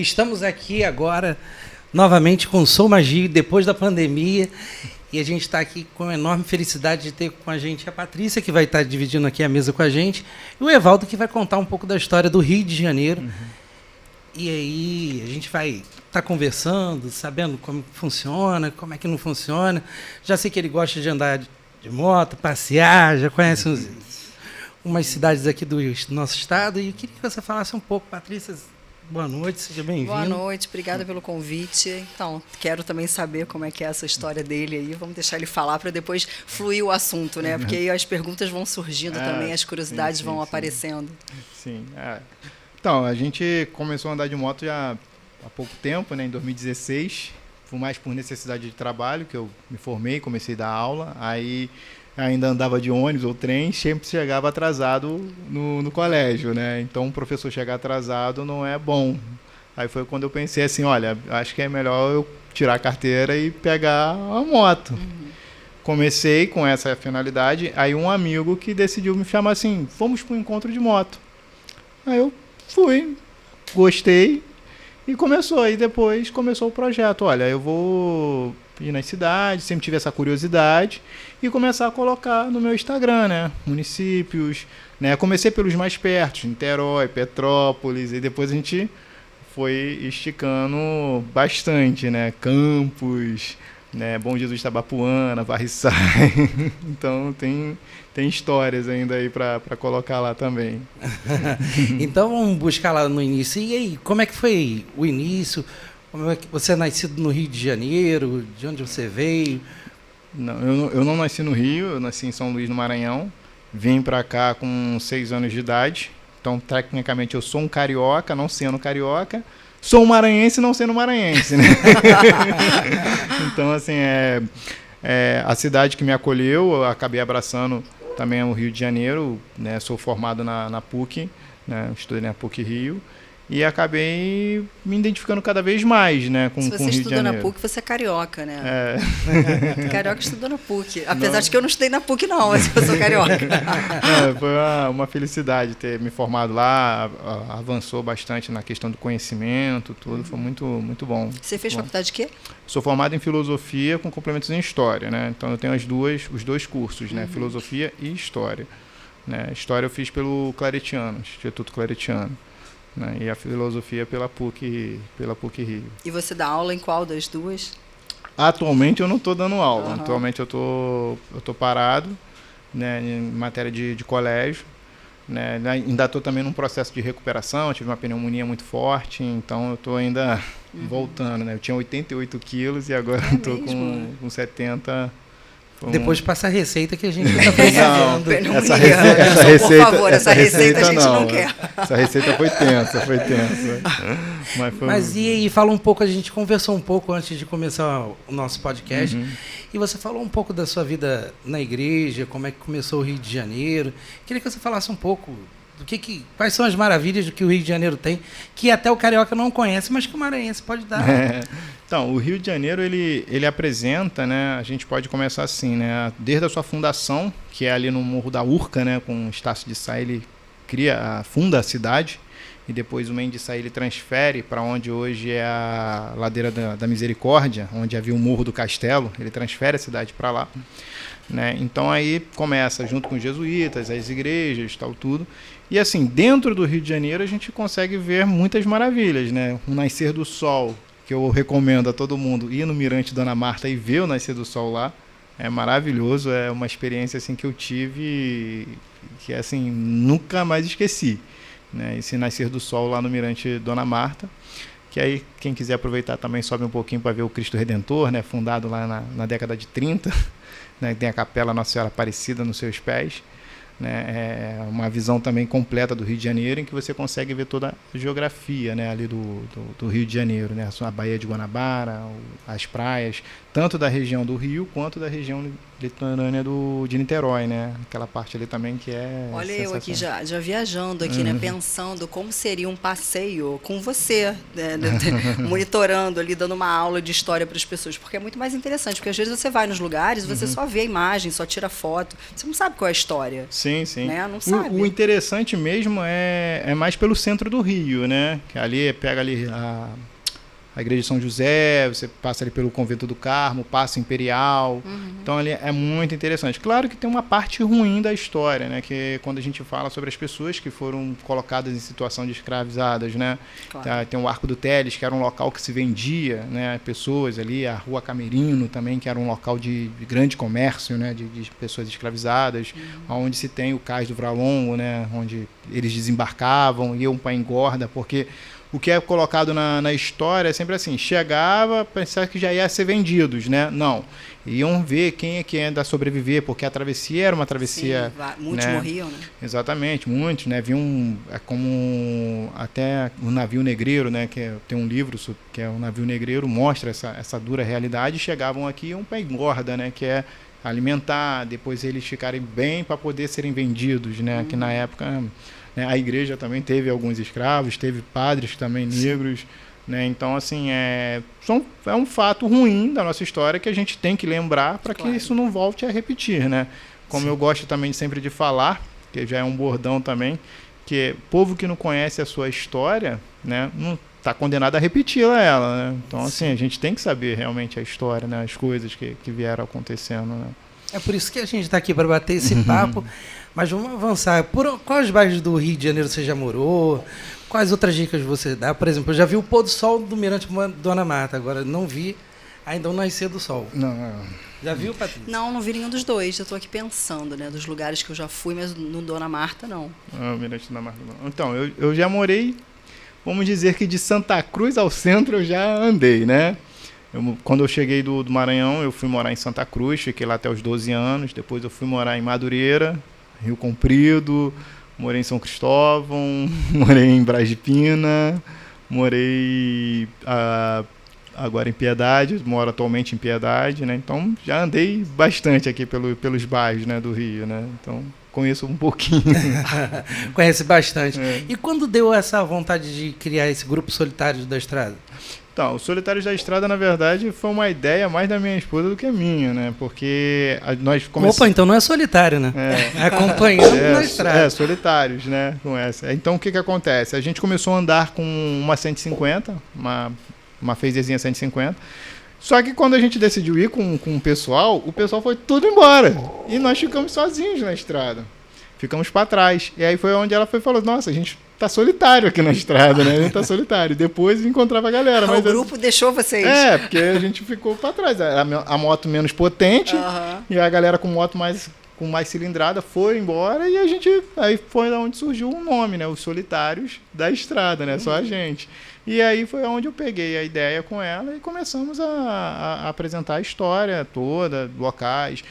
Estamos aqui agora, novamente com o Sou Magia, depois da pandemia. E a gente está aqui com enorme felicidade de ter com a gente a Patrícia, que vai estar dividindo aqui a mesa com a gente, e o Evaldo, que vai contar um pouco da história do Rio de Janeiro. E aí a gente vai estar conversando, sabendo como funciona, como é que não funciona. Já sei que ele gosta de andar de moto, passear, já conhece umas cidades aqui do nosso estado. E eu queria que você falasse um pouco, Patrícia. Boa noite, seja bem-vindo. Boa noite, obrigada pelo convite. Então, quero também saber como é que é essa história dele aí. Vamos deixar ele falar para depois fluir o assunto, né? Porque aí as perguntas vão surgindo também, as curiosidades vão aparecendo. Sim. Então, a gente começou a andar de moto já há pouco tempo, né? Em 2016. Foi mais por necessidade de trabalho que eu me formei, comecei a dar aula. Aí ainda andava de ônibus ou trem, sempre chegava atrasado no colégio, né? Então, o professor chegar atrasado não é bom. Aí foi quando eu pensei assim, olha, acho que é melhor eu tirar a carteira e pegar a moto. Comecei com essa finalidade, aí um amigo que decidiu me chamar assim, vamos para um encontro de moto. Aí eu fui, gostei e começou. Aí depois começou o projeto, olha, eu vou ir nas cidades, sempre tive essa curiosidade e começar a colocar no meu Instagram, né, municípios, né, comecei pelos mais perto, Niterói, Petrópolis, e depois a gente foi esticando bastante, né, Campos, né, Bom Jesus Tabapuana, Varriçai, então tem histórias ainda aí para colocar lá também. Então vamos buscar lá no início. E aí, como é que foi o início? Como é que você é nascido no Rio de Janeiro? De onde você veio? Não, eu não nasci no Rio, eu nasci em São Luís, no Maranhão. Vim para cá com 6 anos de idade. Então, tecnicamente, eu sou um carioca, não sendo carioca. Sou um maranhense, não sendo maranhense, né? Então, assim, a cidade que me acolheu, eu acabei abraçando também o Rio de Janeiro, né? Sou formado na PUC, né? Estudei na PUC Rio. E acabei me identificando cada vez mais, né, com o Rio de Janeiro. Se você estudou na PUC, você é carioca, né? Carioca estudou na PUC. Apesar de que eu não estudei na PUC, não, mas eu sou carioca. Foi uma felicidade ter me formado lá, avançou bastante na questão do conhecimento, tudo, foi muito, muito bom. Você fez faculdade de quê? Sou formado em filosofia com complementos em história, né? Então eu tenho os dois cursos, né? Filosofia e história. Né? História eu fiz pelo Claretiano, Instituto Claretiano. Né, e a filosofia pela PUC Rio. E você dá aula em qual das duas? Atualmente eu não estou dando aula. Atualmente eu tô parado, né, em matéria de colégio. Né, ainda estou também num processo de recuperação, eu tive uma pneumonia muito forte, então eu estou ainda voltando. Né, eu tinha 88 quilos e agora estou com 70. Depois passa a receita que a gente está precisando. Essa receita, por favor, essa receita a gente não quer. Essa receita foi tensa. Mas e aí, fala um pouco, a gente conversou um pouco antes de começar o nosso podcast, e você falou um pouco da sua vida na igreja, como é que começou o Rio de Janeiro. Queria que você falasse um pouco quais são as maravilhas que o Rio de Janeiro tem, que até o carioca não conhece, mas que o maranhense pode dar. Então, o Rio de Janeiro, ele apresenta, né, a gente pode começar assim, né, desde a sua fundação, que é ali no Morro da Urca, né, com Estácio de Sá, ele funda a cidade, e depois o Mendes de Sá ele transfere para onde hoje é a Ladeira da Misericórdia, onde havia o Morro do Castelo, ele transfere a cidade para lá. Né? Então aí começa, junto com os jesuítas, as igrejas, tal, tudo. E assim, dentro do Rio de Janeiro a gente consegue ver muitas maravilhas, né? O nascer do sol, que eu recomendo a todo mundo ir no Mirante Dona Marta e ver o nascer do sol lá, é maravilhoso, é uma experiência assim que eu tive que assim nunca mais esqueci, né? Esse nascer do sol lá no Mirante Dona Marta, que aí quem quiser aproveitar também sobe um pouquinho para ver o Cristo Redentor, né? Fundado lá na década de 30, né? Tem a capela Nossa Senhora Aparecida nos seus pés. Né, é uma visão também completa do Rio de Janeiro, em que você consegue ver toda a geografia, né, ali do Rio de Janeiro, né, a Baía de Guanabara, as praias, tanto da região do Rio quanto da região litorânea de Niterói, né, aquela parte ali também que é Olha, eu aqui já viajando aqui, né, pensando como seria um passeio com você, né, monitorando ali, dando uma aula de história para as pessoas, porque é muito mais interessante, porque às vezes você vai nos lugares e você só vê a imagem, só tira foto, você não sabe qual é a história. Sim. Sim, sim. Né? Não sabe. O interessante mesmo é mais pelo centro do Rio, né? Que ali pega ali a Igreja de São José, você passa ali pelo Convento do Carmo, Paço Imperial. Então ali é muito interessante. Claro que tem uma parte ruim da história, né? Que é quando a gente fala sobre as pessoas que foram colocadas em situação de escravizadas, né? Claro. Tem o Arco do Teles, que era um local que se vendia, né? Pessoas ali, a Rua Camerino também, que era um local de grande comércio, né? De pessoas escravizadas, onde se tem o Cais do Vralongo, né? Onde eles desembarcavam, iam para engorda, porque o que é colocado na história é sempre assim, chegava, pensava que já ia ser vendidos, né? Não, iam ver quem é que ainda sobreviver, porque a travessia era uma travessia... Sim, muitos morriam, né? Exatamente, muitos, né? É como até o navio negreiro, né? Tem um livro que é o navio negreiro, mostra essa dura realidade, chegavam aqui e iam para engorda, né? Que é alimentar, depois eles ficarem bem para poder serem vendidos, né? Que na época... A igreja também teve alguns escravos, teve padres também negros, né? Então, assim, é um fato ruim da nossa história que a gente tem que lembrar para que isso não volte a repetir, né? Como eu gosto também sempre de falar, que já é um bordão também, que povo que não conhece a sua história, né, não está condenado a repeti-la ela, né? Então, assim, a gente tem que saber realmente a história, né? As coisas que vieram acontecendo, né? É por isso que a gente está aqui para bater esse papo. Mas vamos avançar. Por quais bairros do Rio de Janeiro você já morou? Quais outras dicas você dá? Por exemplo, eu já vi o pôr do sol do Mirante Dona Marta. Agora, não vi ainda o nascer do sol. Não. Já viu, Patrícia? Não vi nenhum dos dois. Eu estou aqui pensando, né? Dos lugares que eu já fui, mas no Dona Marta, não. Mirante Dona Marta, não. Então, eu já morei, vamos dizer que de Santa Cruz ao centro eu já andei, né? Quando eu cheguei do Maranhão, eu fui morar em Santa Cruz, fiquei lá até os 12 anos. Depois eu fui morar em Madureira, Rio Comprido, morei em São Cristóvão, morei em Braz de Pina, morei agora em Piedade, moro atualmente em Piedade, né? Então já andei bastante aqui pelos bairros, né, do Rio, né? Então conheço um pouquinho. Conhece bastante. E quando deu essa vontade de criar esse grupo Solitários da Estrada? Então, o Solitários da Estrada, na verdade, foi uma ideia mais da minha esposa do que a minha, né? Porque nós começamos... Opa, então não é solitário, né? É acompanhando na estrada. Solitários, né? Com essa. Então, o que acontece? A gente começou a andar com uma 150, uma phaserzinha 150. Só que quando a gente decidiu ir com o pessoal foi tudo embora. E nós ficamos sozinhos na estrada. Ficamos para trás. E aí foi onde ela falou, nossa, a gente tá solitário aqui na estrada, né? A gente tá solitário. Depois encontrava a galera. Mas o grupo deixou vocês. Porque a gente ficou para trás. A moto menos potente e a galera com moto com mais cilindrada foi embora e aí foi onde surgiu o nome, né? Os Solitários da Estrada, né? Só a gente. E aí foi onde eu peguei a ideia com ela e começamos a apresentar a história toda, locais,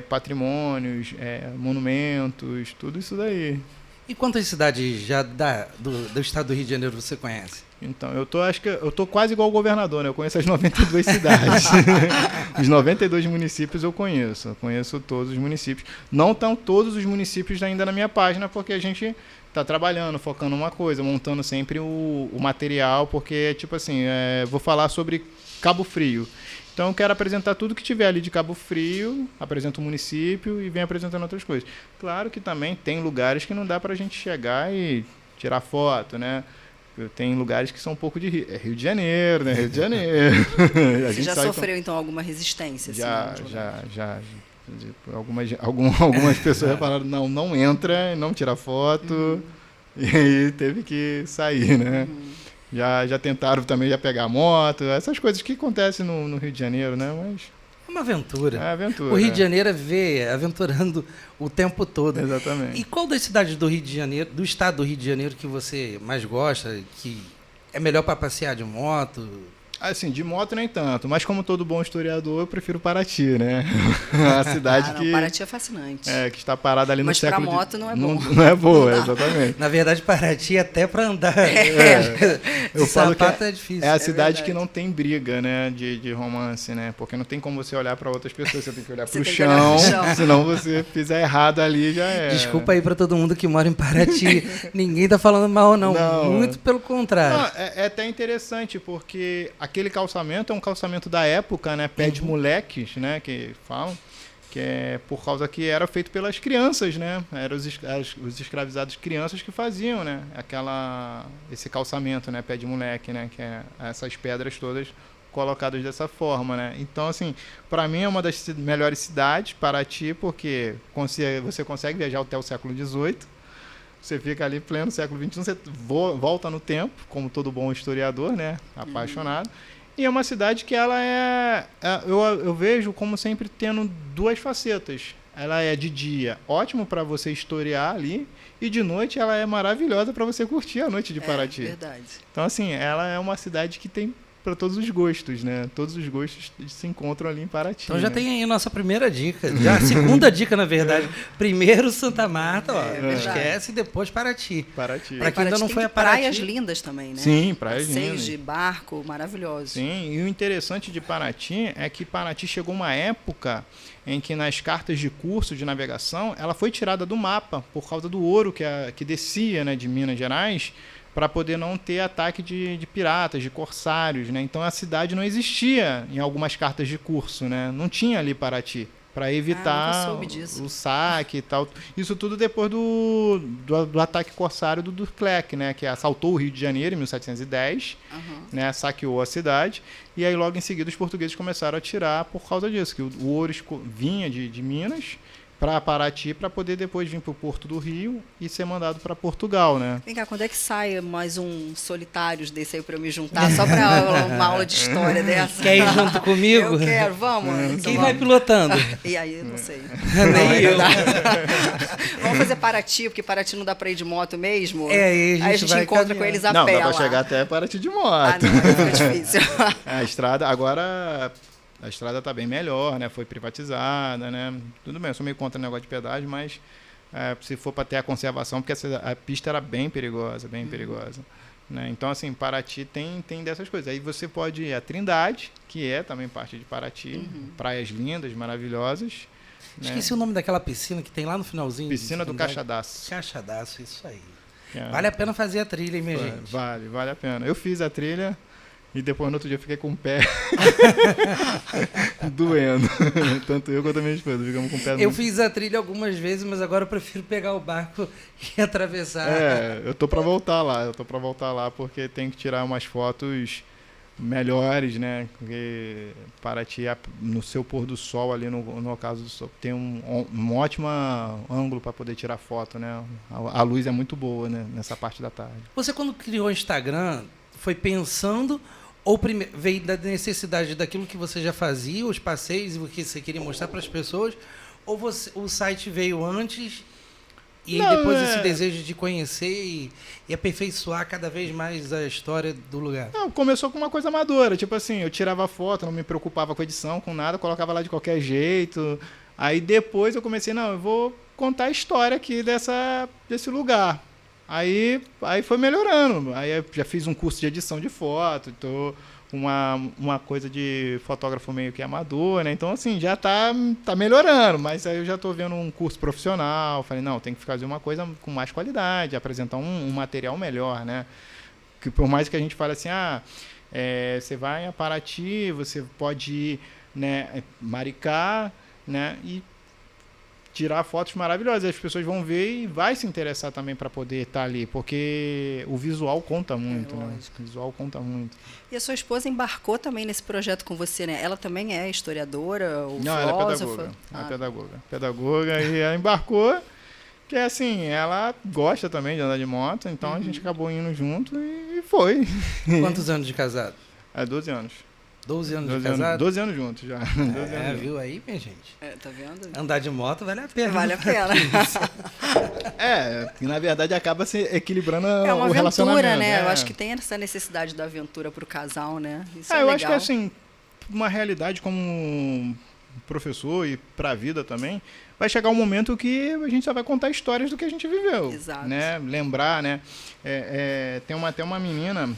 patrimônios, monumentos, tudo isso daí. E quantas cidades já do estado do Rio de Janeiro você conhece? Então, acho que eu tô quase igual o governador, né? Eu conheço as 92 cidades. Os 92 municípios eu conheço todos os municípios. Não estão todos os municípios ainda na minha página, porque a gente está trabalhando, focando uma coisa, montando sempre o material, porque, tipo assim, vou falar sobre Cabo Frio. Então eu quero apresentar tudo que tiver ali de Cabo Frio, apresento o município e venho apresentando outras coisas. Claro que também tem lugares que não dá para a gente chegar e tirar foto, né? Tem lugares que são um pouco de Rio de Janeiro, né? Rio de Janeiro. Você já sofreu, então, alguma resistência? Já. Algumas pessoas falaram, não entra, não tira foto. E aí teve que sair, né? Já tentaram também pegar a moto, essas coisas que acontecem no Rio de Janeiro, né? Mas é uma aventura. Aventura. O Rio de Janeiro vê aventurando o tempo todo. Exatamente. E qual das cidades do Rio de Janeiro, do estado do Rio de Janeiro, que você mais gosta, que é melhor para passear de moto? Assim, de moto nem tanto, mas como todo bom historiador, eu prefiro Paraty, né? A cidade que... Paraty é fascinante. Que está parada ali no século... Mas para moto não é bom. Não é boa, exatamente. Na verdade, Paraty até para andar. Eu falo que é difícil. É a cidade que não tem briga, né, de romance, né? Porque não tem como você olhar para outras pessoas, você tem que olhar para o chão, senão você fizer errado ali já é. Desculpa aí para todo mundo que mora em Paraty. Ninguém tá falando mal, não. Muito pelo contrário. Não, é até interessante, porque aquele calçamento é um calçamento da época, né? Pé de moleques, né? Que falam. que é por causa que era feito pelas crianças, né? Eram os escravizados crianças que faziam, né? Esse calçamento, né? Pé de moleque, né? Que é essas pedras todas colocadas dessa forma, né? Então, assim, para mim é uma das melhores cidades, Paraty, porque você consegue viajar até o século XVIII, você fica ali pleno século XXI, você volta no tempo, como todo bom historiador, né? Apaixonado. E é uma cidade que ela eu vejo como sempre tendo duas facetas. Ela é de dia ótimo para você historiar ali, e de noite ela é maravilhosa para você curtir a noite de Paraty. É verdade. Então, assim, ela é uma cidade que tem para todos os gostos, né? Todos os gostos se encontram ali em Paraty. Então já né? tem aí a nossa primeira dica. Já a segunda dica, na verdade. Primeiro Santa Marta, ó. Não esquece, e depois Paraty. Paraty. Pra quem ainda não tem foi a Paraty. praias lindas também, né? Sim, praias Passeios lindas. de barco, maravilhosos. Sim, e o interessante de Paraty é que Paraty chegou uma época em que nas cartas de curso de navegação ela foi tirada do mapa por causa do ouro que descia, né, de Minas Gerais, para poder não ter ataque de piratas, de corsários, né? Então a cidade não existia em algumas cartas de curso, né? Não tinha ali Paraty, para evitar o saque e tal. Isso tudo depois do ataque corsário do Duclerc, né? Que assaltou o Rio de Janeiro em 1710, né? Saqueou a cidade, e aí logo em seguida os portugueses começaram a atirar por causa disso, que o ouro vinha de Minas para Paraty, para poder depois vir para o Porto do Rio e ser mandado para Portugal, né? Vem cá, quando é que sai mais um Solitários desse aí para eu me juntar? Só para uma aula de história dessa. Quer ir junto comigo? Eu quero, vamos. Quem vai pilotando? E aí, não sei. Nem eu. Vamos fazer Paraty, porque Paraty não dá para ir de moto mesmo. Aí a gente encontra com eles a não, pé dá para lá. chegar até Paraty de moto. Ah, não, fica difícil. A estrada, agora... A estrada está bem melhor, né? Foi privatizada, né? Tudo bem, eu sou meio contra o negócio de pedágio, mas se for para ter a conservação, porque a pista era bem perigosa, perigosa. Né? Então, assim, Paraty tem dessas coisas. Aí você pode ir a Trindade, que é também parte de Paraty, praias lindas, maravilhosas. Esqueci o nome daquela piscina que tem lá no finalzinho. Piscina do Caixadaço. Caixadaço, isso aí. Vale a pena fazer a trilha, hein, minha gente? Vale a pena. Eu fiz a trilha. E depois no outro dia eu fiquei com o pé doendo. Tanto eu quanto a minha esposa. Ficamos com o pé Eu fiz a trilha algumas vezes, mas agora eu prefiro pegar o barco e atravessar. Eu tô pra voltar lá. Porque tem que tirar umas fotos melhores, né? Porque Paraty, no seu pôr do sol ali, no ocaso do sol, tem um ótimo ângulo para poder tirar foto, né? A luz é muito boa, né? Nessa parte da tarde. Você, quando criou o Instagram, foi pensando ou veio da necessidade daquilo que você já fazia, os passeios e o que você queria mostrar para as pessoas, ou o site veio antes e aí depois esse desejo de conhecer e aperfeiçoar cada vez mais a história do lugar? Não, começou com uma coisa amadora, tipo assim, eu tirava foto, não me preocupava com edição, com nada, colocava lá de qualquer jeito. Aí depois eu comecei, eu vou contar a história aqui desse lugar. Aí foi melhorando. Aí eu já fiz um curso de edição de foto, tô uma coisa de fotógrafo meio que amador, né? Então, assim, já tá melhorando, mas aí eu já tô vendo um curso profissional. Falei, não, tem que fazer uma coisa com mais qualidade, apresentar um material melhor, né? Que por mais que a gente fale assim, você vai a Paraty, você pode ir, né, Maricá, né? E tirar fotos maravilhosas, as pessoas vão ver e vai se interessar também para poder estar ali, porque o visual conta muito, né? O visual conta muito. E a sua esposa embarcou também nesse projeto com você, né? Ela também é historiadora ou Não, filósofa? Ela é pedagoga, e ela embarcou, que é assim, ela gosta também de andar de moto, então a gente acabou indo junto e foi. Quantos anos de casado? 12 anos. 12 anos de casado? 12 anos juntos já. 12 anos viu aí, minha gente? Tá vendo? Andar de moto vale a pena. Vale a pena. E na verdade acaba se equilibrando o o relacionamento. É uma aventura, né? Eu acho que tem essa necessidade da aventura pro casal, né? Isso é eu legal. acho que assim, uma realidade como professor e pra vida também, vai chegar um momento que a gente só vai contar histórias do que a gente viveu. Exato. Né? Lembrar, né? Tem uma menina...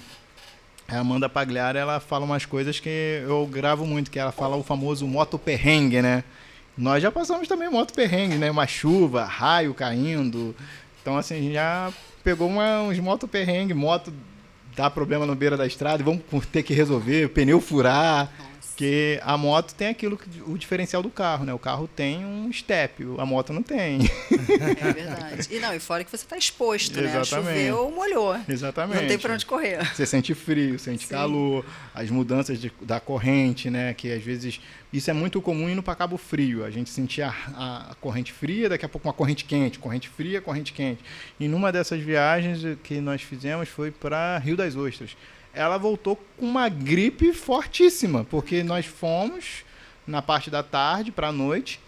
A Amanda Pagliari, ela fala umas coisas que eu gravo muito, que ela fala o famoso moto perrengue, né? Nós já passamos também moto perrengue, né? Uma chuva, raio caindo. Então, assim, a gente já pegou uns moto perrengue, moto dá problema na beira da estrada, vamos ter que resolver, pneu furar. Nossa. Porque a moto tem o diferencial do carro, né? O carro tem um step, a moto não tem. É verdade. E fora que você está exposto, né? Exatamente. Choveu, molhou. Exatamente. Não tem para onde correr. Você sente frio, sente calor, as mudanças da corrente, né? Que às vezes isso é muito comum indo para Cabo Frio. A gente sentia a corrente fria, daqui a pouco uma corrente quente, corrente fria, corrente quente. E numa dessas viagens que nós fizemos foi para Rio das Ostras. Ela voltou com uma gripe fortíssima, porque nós fomos na parte da tarde para a noite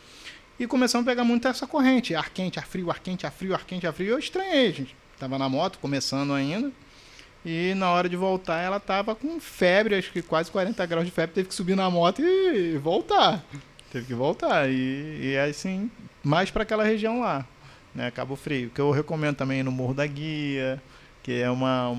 e começamos a pegar muito essa corrente, ar quente, ar frio, ar quente, ar frio, ar quente, ar frio. Eu estranhei, a gente estava na moto, começando ainda, e na hora de voltar ela estava com febre, acho que quase 40 graus de febre, teve que subir na moto e voltar. Teve que voltar, e assim, mais para aquela região lá, né, Cabo Frio, que eu recomendo também no Morro da Guia, que é uma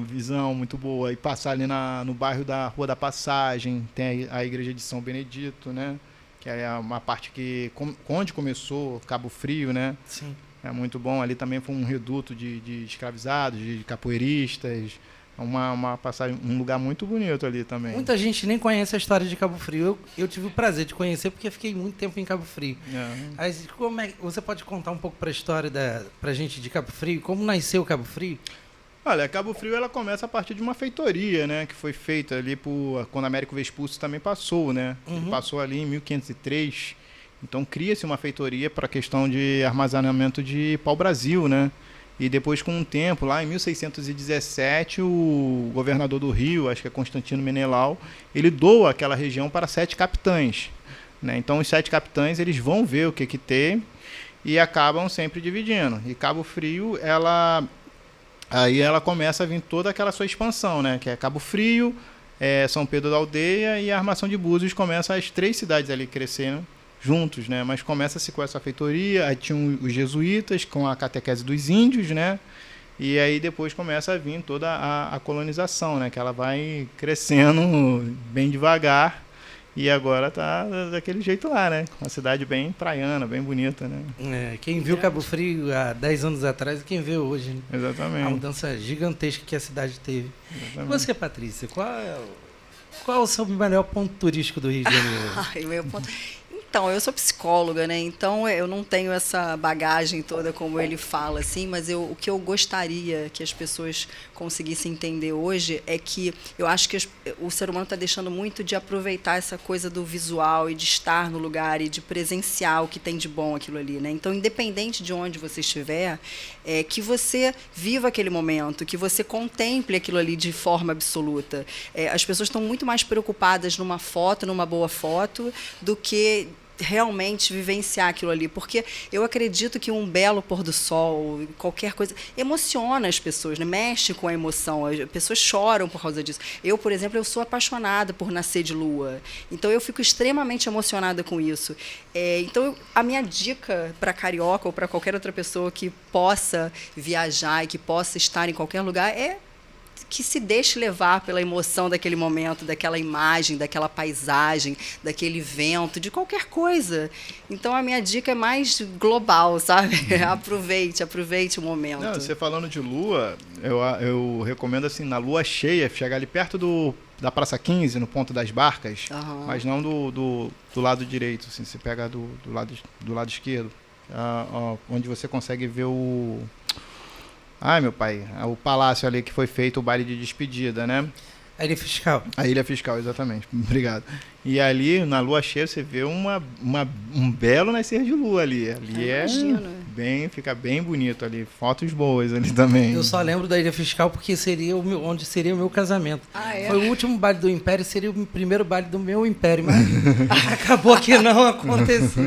visão muito boa, e passar ali no bairro da Rua da Passagem, tem a igreja de São Benedito, né? Que é uma parte onde começou Cabo Frio, né? Sim. É muito bom, ali também foi um reduto de escravizados, de capoeiristas, uma passagem, um lugar muito bonito ali também. Muita gente nem conhece a história de Cabo Frio. Eu tive o prazer de conhecer porque fiquei muito tempo em Cabo Frio. Mas você pode contar um pouco para a história pra gente de Cabo Frio? Como nasceu Cabo Frio? Olha, Cabo Frio ela começa a partir de uma feitoria, né, que foi feita ali quando Américo Vespucci também passou, né? Ele passou ali em 1503. Então cria-se uma feitoria para a questão de armazenamento de pau-brasil, né? E depois, com um tempo, lá em 1617, o governador do Rio, acho que é Constantino Menelau, ele doa aquela região para 7 capitães, né? Então os 7 capitães eles vão ver o que tem e acabam sempre dividindo. E Cabo Frio, aí ela começa a vir toda aquela sua expansão, né? Que é Cabo Frio, São Pedro da Aldeia e a Armação de Búzios. Começa as 3 cidades ali crescendo juntos, né? Mas começa-se com essa feitoria, aí tinham os jesuítas com a catequese dos índios, né? E aí depois começa a vir toda a colonização, né? Que ela vai crescendo bem devagar. E agora tá daquele jeito lá, né? Uma cidade bem praiana, bem bonita, né? Quem viu Cabo Frio há 10 anos atrás e quem vê hoje, né? Exatamente. A mudança gigantesca que a cidade teve. Exatamente. E você, Patrícia, qual é o seu melhor ponto turístico do Rio de Janeiro? Ai, meu ponto... Então, eu sou psicóloga, né? Então eu não tenho essa bagagem toda como ele fala, assim, mas o que eu gostaria que as pessoas conseguissem entender hoje é que eu acho que o ser humano está deixando muito de aproveitar essa coisa do visual e de estar no lugar e de presenciar o que tem de bom aquilo ali, né? Então, independente de onde você estiver, que você viva aquele momento, que você contemple aquilo ali de forma absoluta. As pessoas estão muito mais preocupadas numa foto, numa boa foto, do que realmente vivenciar aquilo ali, porque eu acredito que um belo pôr do sol, qualquer coisa, emociona as pessoas, né? Mexe com a emoção, as pessoas choram por causa disso. Eu, por exemplo, eu sou apaixonada por nascer de lua, então eu fico extremamente emocionada com isso. Então, a minha dica para carioca ou para qualquer outra pessoa que possa viajar e que possa estar em qualquer lugar é que se deixe levar pela emoção daquele momento, daquela imagem, daquela paisagem, daquele vento, de qualquer coisa. Então, a minha dica é mais global, sabe? Aproveite o momento. Não, você falando de lua, eu recomendo, assim, na lua cheia, chegar ali perto da Praça 15, no ponto das barcas, mas não do lado direito, assim, você pega do lado esquerdo, onde você consegue ver Ai, meu pai, o palácio ali que foi feito, o baile de despedida, né? A Ilha Fiscal. A Ilha Fiscal, exatamente. Obrigado. E ali, na lua cheia, você vê um belo nascer de lua ali. Ali fica bem bonito ali. Fotos boas ali também. Eu só lembro da Ilha Fiscal porque seria onde seria o meu casamento. Foi o último baile do Império, seria o primeiro baile do meu Império, mas acabou que não aconteceu.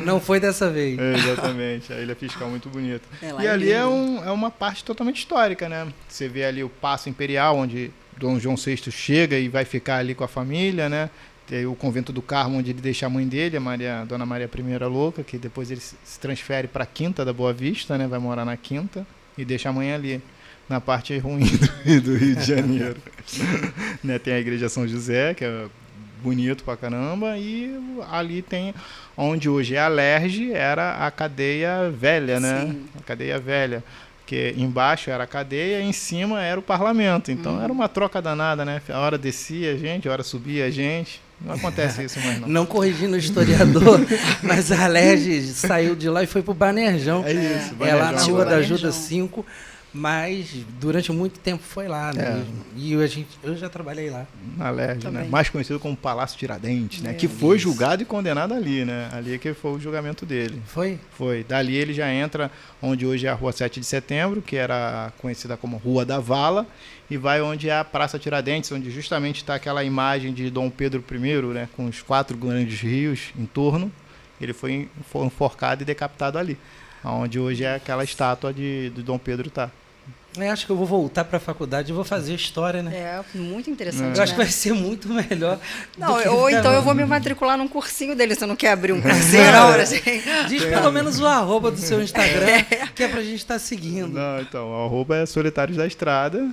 Não foi dessa vez. Exatamente. A Ilha Fiscal é muito bonita. E ali é uma parte totalmente histórica, né? Você vê ali o Paço Imperial, onde Dom João VI chega e vai ficar ali com a família, né? Tem o Convento do Carmo, onde ele deixa a mãe dele, Dona Maria I Louca, que depois ele se transfere para a Quinta da Boa Vista, né? Vai morar na Quinta e deixa a mãe ali, na parte ruim do Rio de Janeiro. Né? Tem a Igreja São José, que é bonito pra caramba, e ali tem onde hoje é a Lerge, era a cadeia velha, né? Sim. A cadeia velha. Porque embaixo era a cadeia e em cima era o parlamento. Então era uma troca danada, né? A hora descia a gente, a hora subia a gente. Não acontece isso mais, não. Não corrigindo o historiador, mas a Alerj saiu de lá e foi pro Banerjão. É isso, É lá na Banerjão. Rua da Banerjão. Ajuda 5, mas durante muito tempo foi lá, né? E eu já trabalhei lá. Na Alerj, né? Também. Mais conhecido como Palácio Tiradentes, né? É, Que foi isso. julgado e condenado ali, né? Ali é que foi o julgamento dele. Foi? Foi. Dali ele já entra onde hoje é a Rua 7 de Setembro, que era conhecida como Rua da Vala, e vai onde é a Praça Tiradentes, onde justamente está aquela imagem de Dom Pedro I, né? Com os 4 grandes rios em torno. Ele foi enforcado e decapitado ali, onde hoje é aquela estátua de Dom Pedro está. Eu acho que eu vou voltar para a faculdade e vou fazer história, né? É, muito interessante, Eu acho que né? vai ser muito melhor. Não, do que ou ficar- então eu vou me matricular num cursinho dele, você não quer abrir um cursinho, não, pra gente? Diz pelo menos o arroba do seu Instagram, que é pra gente estar seguindo. Não, então, o arroba é Solitários da Estrada e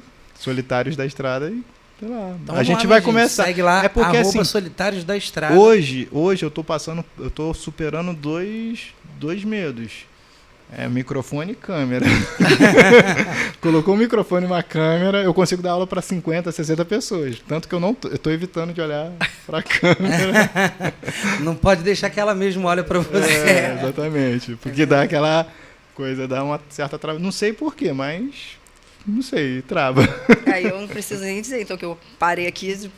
sei lá. Então A vamos gente lá, vai gente. começar. Segue lá, É porque arroba assim, Solitários da Estrada. hoje eu tô superando dois medos. É microfone e câmera. Colocou um microfone e uma câmera, eu consigo dar aula para 50, 60 pessoas. Tanto que eu tô evitando de olhar para a câmera. Não pode deixar que ela mesma olhe pra você. Exatamente. Porque dá aquela coisa, dá uma certa trava. Não sei porquê, mas não sei, trava. Aí eu não preciso nem dizer, então, que eu parei aqui,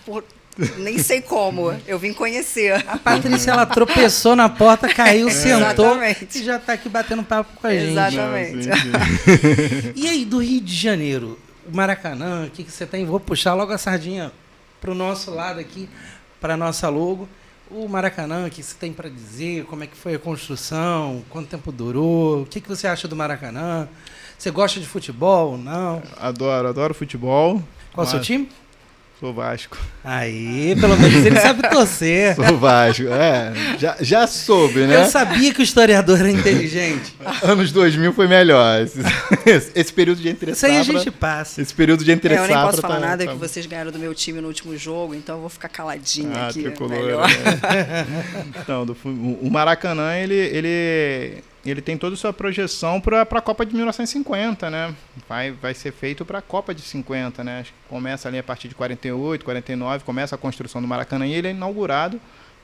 nem sei como, eu vim conhecer. A Patrícia, ela tropeçou na porta, caiu, sentou Exatamente. e já tá aqui batendo papo com a gente. Exatamente. Não, sim. E aí, do Rio de Janeiro, o Maracanã, o que você tem? Vou puxar logo a sardinha pro nosso lado aqui, pra nossa logo. O Maracanã, o que você tem para dizer? Como é que foi a construção? Quanto tempo durou? O que você acha do Maracanã? Você gosta de futebol? Não? Adoro futebol. Qual o seu Mas time? Sou Vasco. Aí, pelo menos ele sabe torcer. Sou Vasco. Já soube, né? Eu sabia que o historiador era inteligente. Anos 2000 foi melhor. Esse período de entre Isso aí a safra. gente passa. Esse período de entre Eu nem posso safra falar tá- nada tá- que vocês ganharam do meu time no último jogo, então eu vou ficar caladinha aqui. tricolor, Melhor. né? Então, o Maracanã, ele tem toda a sua projeção para a Copa de 1950, né? Vai ser feito para a Copa de 50, né? Acho que começa ali a partir de 48, 49, começa a construção do Maracanã e ele é inaugurado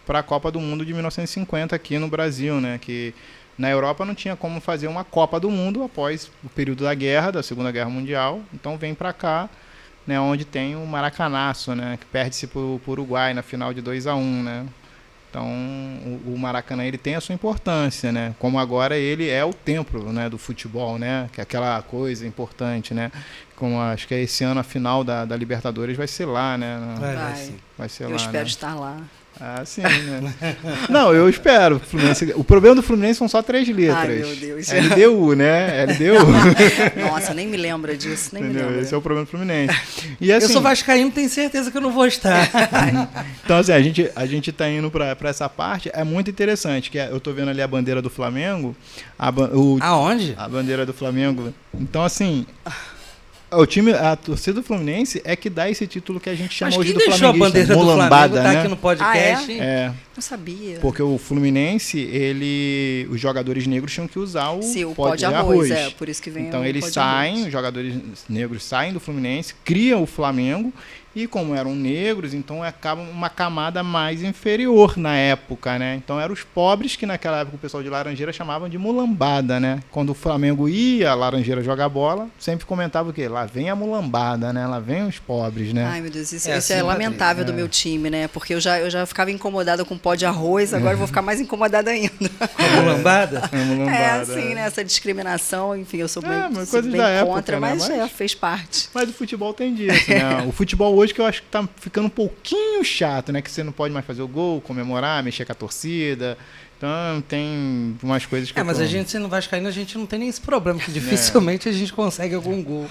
para a Copa do Mundo de 1950 aqui no Brasil, né? Que na Europa não tinha como fazer uma Copa do Mundo após o período da guerra, da Segunda Guerra Mundial, então vem para cá, né? Onde tem o Maracanaço, né? Que perde-se para o Uruguai na final de 2-1, né? Então, o Maracanã ele tem a sua importância, né? Como agora ele é o templo, né, do futebol, né? Que é aquela coisa importante, né? Como acho que esse ano a final da Libertadores vai ser lá, né? Vai. sim. Vai ser Eu lá, espero né? estar lá. Ah, sim, né? Não, eu espero. O problema do Fluminense são só 3 letras. Ai, meu Deus. LDU, né? LDU. Nossa, nem me lembra disso, nem me Entendeu? lembra. Esse é o problema do Fluminense. E assim, Eu sou vascaíno, tenho certeza que eu não vou estar. então, assim, a gente tá indo pra essa parte, é muito interessante, que eu tô vendo ali a bandeira do Flamengo, Aonde? a bandeira do Flamengo. Então, assim, a torcida do Fluminense é que dá esse título que a gente chama Mas hoje quem do deixou a flamenguista, bandeira do Flamengo mulambada, tá né? aqui no podcast? É, Não sabia. porque o Fluminense, os jogadores negros tinham que usar o Sim, o pó pó de arroz, por isso que vem Então o eles pó de saem, arroz. os jogadores negros saem do Fluminense, criam o Flamengo, e como eram negros, então acaba uma camada mais inferior na época, né? Então eram os pobres que naquela época o pessoal de Laranjeira chamavam de mulambada, né? Quando o Flamengo ia a Laranjeira jogar bola, sempre comentava o quê? Lá vem a mulambada, né? Lá vem os pobres, né? Ai, meu Deus, isso É é, assim, lamentável do meu time, né? Porque eu já ficava incomodada com pó de arroz, agora eu vou ficar mais incomodada ainda. Como lambada? É mulambada. É, assim, né? Essa discriminação, enfim, eu sou bem, mas sou coisas bem da época, contra, né? mas Mas- fez parte. Mas o futebol tem disso, né? O futebol hoje que eu acho que tá ficando um pouquinho chato, né? Que você não pode mais fazer o gol, comemorar, mexer com a torcida. Então tem umas coisas que Mas a gente, sendo vascaíno, a gente não tem nem esse problema, que dificilmente a gente consegue algum gol.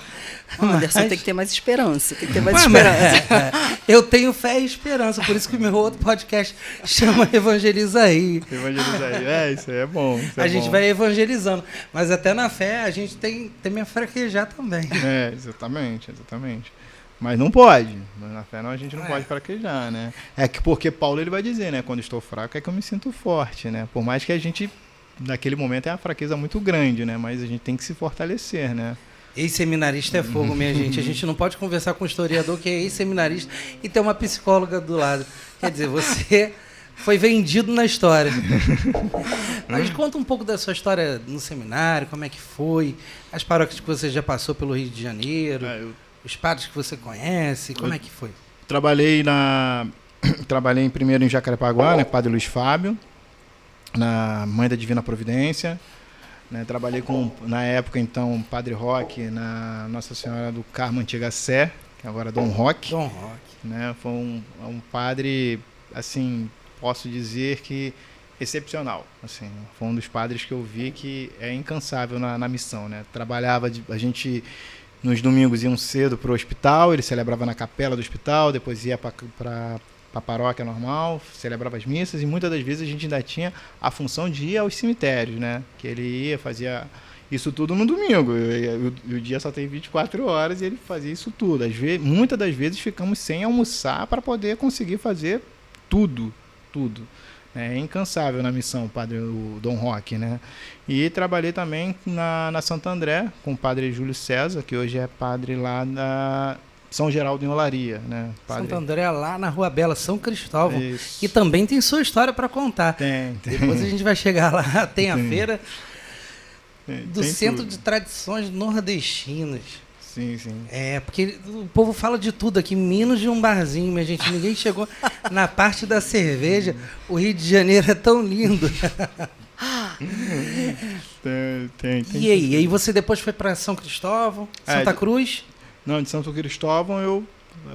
O Anderson Mas- tem que ter mais esperança, tem que ter mais Ué, mas- esperança. eu tenho fé e esperança, por isso que o meu outro podcast chama Evangeliza aí. Evangeliza aí. Isso aí é bom. Isso A é gente bom. vai evangelizando, mas até na fé a gente tem a fraquejar também. Exatamente. Mas não pode. Mas na fé não, a gente não É. pode fraquejar, né? É que porque Paulo ele vai dizer, né? Quando estou fraco é que eu me sinto forte, né? Por mais que a gente, naquele momento, é uma fraqueza muito grande, né? Mas a gente tem que se fortalecer, né? Ex-seminarista é fogo, minha gente. A gente não pode conversar com um historiador que é ex-seminarista e ter uma psicóloga do lado. Quer dizer, você foi vendido na história. Mas conta um pouco da sua história no seminário, como é que foi, as paróquias que você já passou pelo Rio de Janeiro, os padres que você conhece, como é que foi? Trabalhei primeiro em Jacarepaguá, né, Padre Luiz Fábio, na Mãe da Divina Providência. Né, trabalhei com, na época, então, Padre Roque, na Nossa Senhora do Carmo Antiga Sé, que agora é Dom Roque. Dom Roque. Né, foi um padre, assim, posso dizer que excepcional. Assim, foi um dos padres que eu vi que é incansável na missão. Né? Trabalhava, a gente, nos domingos, iam cedo para o hospital, ele celebrava na capela do hospital, depois ia para a paróquia normal, celebrava as missas, e muitas das vezes a gente ainda tinha a função de ir aos cemitérios, né? Que ele ia, fazia isso tudo no domingo, e o dia só tem 24 horas e ele fazia isso tudo. Muitas das vezes ficamos sem almoçar para poder conseguir fazer tudo. É incansável na missão, o Dom Roque, né? E trabalhei também na Santo André com o padre Júlio César, que hoje é padre lá da São Geraldo em Olaria, né? Padre... Santo André, lá na Rua Bela, São Cristóvão. Isso. Que também tem sua história para contar. Tem. Depois a gente vai chegar lá, tem a feira do tem Centro tudo. de Tradições Nordestinas. Sim. É, porque o povo fala de tudo aqui, menos de um barzinho, minha gente. Ninguém chegou na parte da cerveja. O Rio de Janeiro é tão lindo. Tem. E aí você depois foi para São Cristóvão, Santa Cruz? Não, de Santo Cristóvão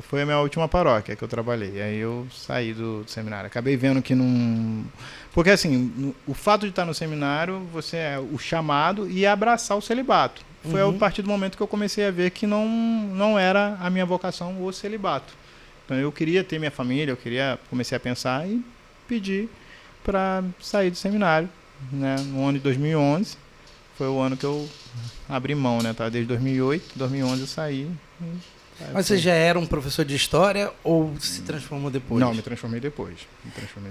foi a minha última paróquia que eu trabalhei. Aí eu saí do seminário. Acabei vendo que não... Porque assim, o fato de estar no seminário, você é o chamado e abraçar o celibato. Foi a partir do momento que eu comecei a ver que não era a minha vocação o celibato. Então eu queria ter minha família, comecei a pensar e pedir para sair do seminário. Né? No ano de 2011, foi o ano que eu abri mão, né? Desde 2011 eu saí. Mas você já era um professor de história ou se transformou depois? Não, me transformei depois.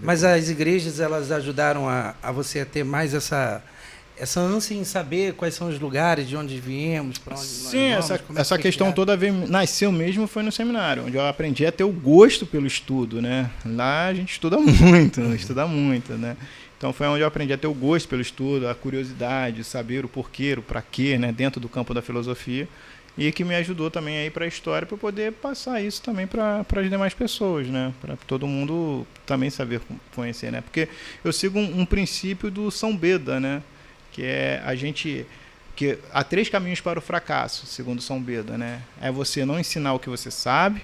Mas as igrejas, elas ajudaram a você a ter mais essa ânsia em saber quais são os lugares, de onde viemos, para onde Sim, nós vamos? essa questão toda nasceu mesmo foi no seminário, onde eu aprendi a ter o gosto pelo estudo, né? Lá a gente estuda muito, né? Então foi onde eu aprendi a ter o gosto pelo estudo, a curiosidade, saber o porquê, o para quê, né? Dentro do campo da filosofia. E que me ajudou também aí para a história, para poder passar isso também para as demais pessoas, né? Para todo mundo também saber conhecer, né? Porque eu sigo um princípio do São Beda, né? Que é que há 3 caminhos para o fracasso, segundo São Beda, né? É você não ensinar o que você sabe,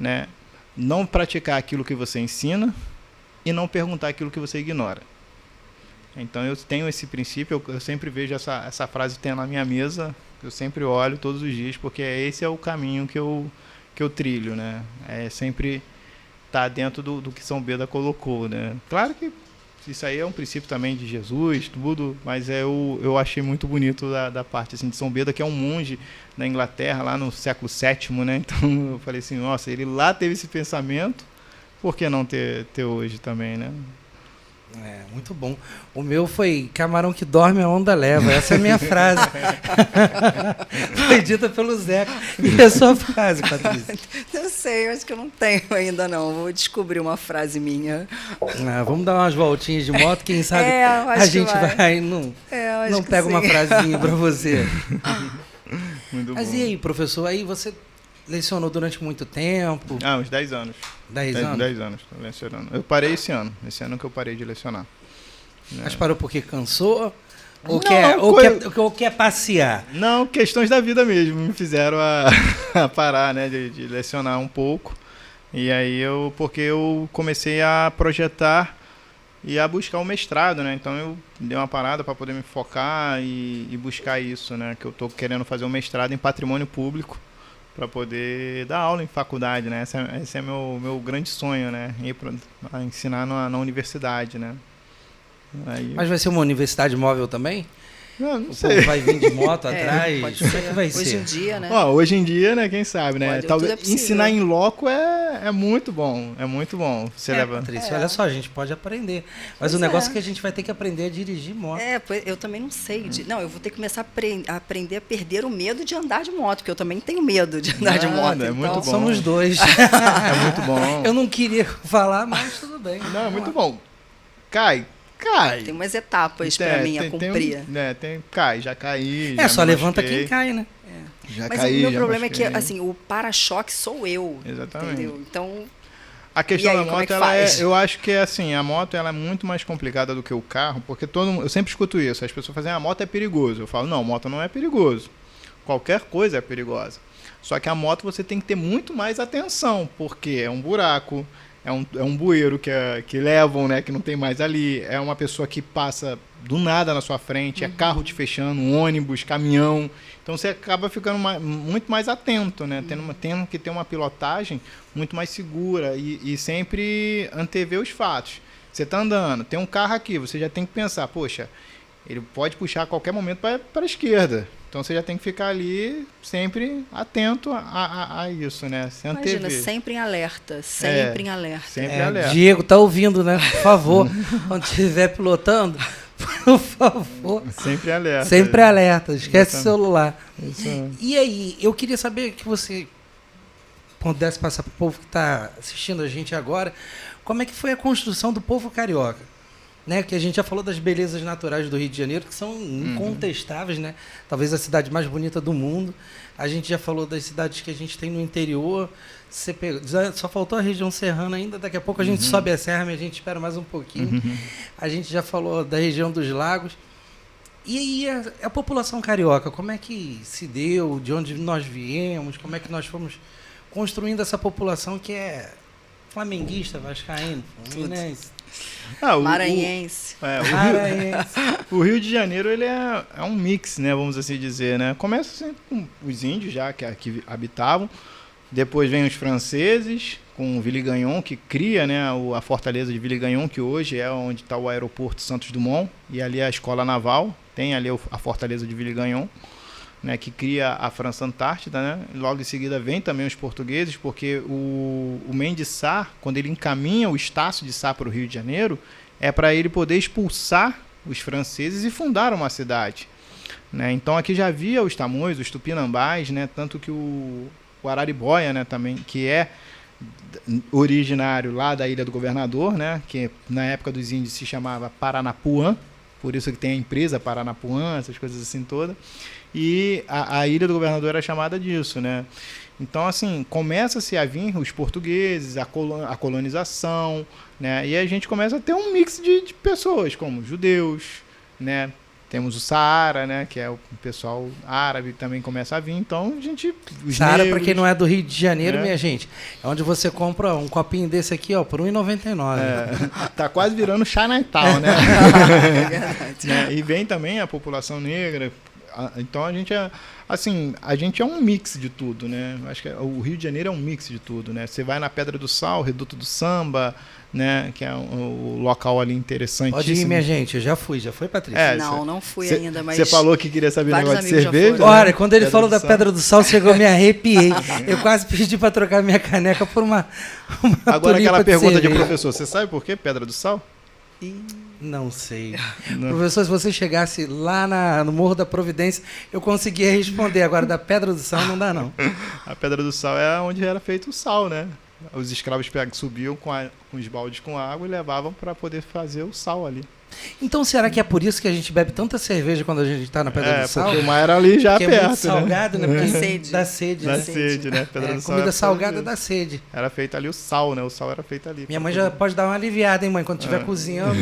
né? Não praticar aquilo que você ensina e não perguntar aquilo que você ignora. Então eu tenho esse princípio, eu sempre vejo essa frase tendo na minha mesa. Eu sempre olho todos os dias, porque esse é o caminho que eu trilho, né? É sempre estar dentro do que São Beda colocou, né? Claro que isso aí é um princípio também de Jesus, tudo, mas eu achei muito bonito da parte assim, de São Beda, que é um monge na Inglaterra, lá no século VII, né? Então eu falei assim, nossa, ele lá teve esse pensamento, por que não ter hoje também, né? É, muito bom. O meu foi camarão que dorme, a onda leva. Essa é a minha frase. Foi dita pelo Zeca. E a sua frase, Patrícia? Não sei, eu acho que eu não tenho ainda não. Vou descobrir uma frase minha. Vamos dar umas voltinhas de moto, quem sabe a gente vai não pega uma frasinha para você. Muito Mas bom. e aí, professor? Aí você lecionou durante muito tempo? Uns 10 anos. 10 anos? 10 anos estou lecionando. Eu parei esse ano que eu parei de lecionar. Mas parou porque cansou? Ou, Não, quer passear? Não, questões da vida mesmo me fizeram a parar, né, de lecionar um pouco. E aí porque eu comecei a projetar e a buscar o mestrado, né? Então eu dei uma parada para poder me focar e buscar isso, né? Que eu estou querendo fazer um mestrado em patrimônio público, para poder dar aula em faculdade, né? Esse é meu grande sonho, né? Ir para ensinar na universidade, né? Aí... Mas vai ser uma universidade móvel também? Não O sei. povo vai vir de moto atrás? Pode Como é ser. que vai Hoje ser? em dia, né? Ó, hoje em dia, né, quem sabe, né? Pode, Talvez tudo é possível. ensinar em loco é muito bom. É muito bom. Você leva. Patrícia, É. olha só, a gente pode aprender. Mas Pois o negócio é. é que a gente vai ter que aprender a dirigir moto. Pois eu também não sei. Não, eu vou ter que começar a aprender a perder o medo de andar de moto, porque eu também tenho medo de andar de Nada, moto. é muito bom. Somos dois. É muito bom. Eu não queria falar, mas tudo bem. Não, é muito bom. Cai. Tem umas etapas para mim a cumprir. Cai, já caí. É, já só me levanta machuquei, quem cai, né? Já Mas caí, o meu já problema é que, machuquei. assim, o para-choque sou eu. Exatamente. Entendeu? Então, A questão E aí, da como é moto, que ela faz? eu acho que é assim, a moto ela é muito mais complicada do que o carro, porque eu sempre escuto isso, as pessoas fazem, a moto é perigoso. Eu falo, não, moto não é perigoso. Qualquer coisa é perigosa. Só que a moto você tem que ter muito mais atenção, porque é um buraco, é um bueiro que levam, né, que não tem mais ali, é uma pessoa que passa do nada na sua frente, é carro te fechando, um ônibus, caminhão. Então você acaba ficando muito mais atento, né? Tendo que ter uma pilotagem muito mais segura e sempre antever os fatos. Você está andando, tem um carro aqui, você já tem que pensar, poxa, ele pode puxar a qualquer momento para a esquerda. Então você já tem que ficar ali sempre atento a isso, né? Se imagina, antever. sempre em alerta. Sempre em alerta. Sempre alerta. Diego, tá ouvindo, né? Por favor, quando estiver pilotando, por favor. Sempre alerta. Sempre alerta, esquece o Exatamente. celular. Isso é. E aí, eu queria saber que você pudesse passar para o povo que está assistindo a gente agora, como é que foi a construção do povo carioca? Né? Que a gente já falou das belezas naturais do Rio de Janeiro, que são incontestáveis, né? Talvez a cidade mais bonita do mundo. A gente já falou das cidades que a gente tem no interior. Só faltou a região serrana ainda, daqui a pouco a gente sobe a serra, mas a gente espera mais um pouquinho. A gente já falou da região dos lagos. E aí, a população carioca, como é que se deu? De onde nós viemos? Como é que nós fomos construindo essa população que é flamenguista, vascaíno, fluminense, Maranhense. maranhense? O Rio de Janeiro ele é um mix, né, vamos assim dizer, né? Começa sempre com os índios já que aqui habitavam, depois vem os franceses com Ville-Gagnon, que cria, né, a fortaleza de Ville-Gagnon, que hoje é onde está o aeroporto Santos Dumont, e ali é a escola naval, tem ali a fortaleza de Ville-Gagnon, né, que cria a França Antártida, né? Logo em seguida vem também os portugueses, porque o Mendes Sá, quando ele encaminha o Estácio de Sá para o Rio de Janeiro, é para ele poder expulsar os franceses e fundar uma cidade, né? Então aqui já havia os Tamoios, os Tupinambás, né? Tanto que o Araribóia, né, também, que é originário lá da Ilha do Governador, né, que na época dos índios se chamava Paranapuã, por isso que tem a empresa Paranapuã, essas coisas assim todas. E a Ilha do Governador era chamada disso, né? Então, assim, começa-se a vir os portugueses, a colonização, né? E a gente começa a ter um mix de pessoas, como judeus, né? Temos o Saara, né? Que é o pessoal árabe também começa a vir. Então, a gente... Saara, para quem não é do Rio de Janeiro, né? minha gente, é onde você compra um copinho desse aqui, ó, por R$1,99. Tá quase virando Chinatown, né? É verdade. Né? E vem também a população negra. Então a gente a gente é um mix de tudo, né? Acho que o Rio de Janeiro é um mix de tudo, né? Você vai na Pedra do Sal, Reduto do Samba, né? Que é o local ali interessantíssimo. Pode ir, minha gente, eu já fui, Patrícia? Não fui ainda, mas... Você falou que queria saber o vários negócio de amigos já cerveja? foram. né? Olha, quando ele Pedra falou do da Sal. Pedra do Sal, chegou, eu me arrepiei. Eu quase pedi para trocar minha caneca por uma Agora aquela tulipa pergunta de cerveja. professor, você sabe por que Pedra do Sal? Não sei. Não. Professor, se você chegasse lá no Morro da Providência, eu conseguia responder. Agora, da Pedra do Sal, não dá, não. A Pedra do Sal é onde era feito o sal, né? Os escravos subiam com os baldes com água e levavam para poder fazer o sal ali. Então, será que é por isso que a gente bebe tanta cerveja quando a gente está na Pedra do Sal? Porque o mar era ali já Porque perto, é muito salgado, né? Porque Dá sede. Dá sede. Dá né? sede, né? Pedra do Sal Comida era salgada feito dá sede. Era feito ali o sal, né? O sal era feito ali. Minha mãe já pode dar uma aliviada, hein, mãe? Quando estiver cozinhando,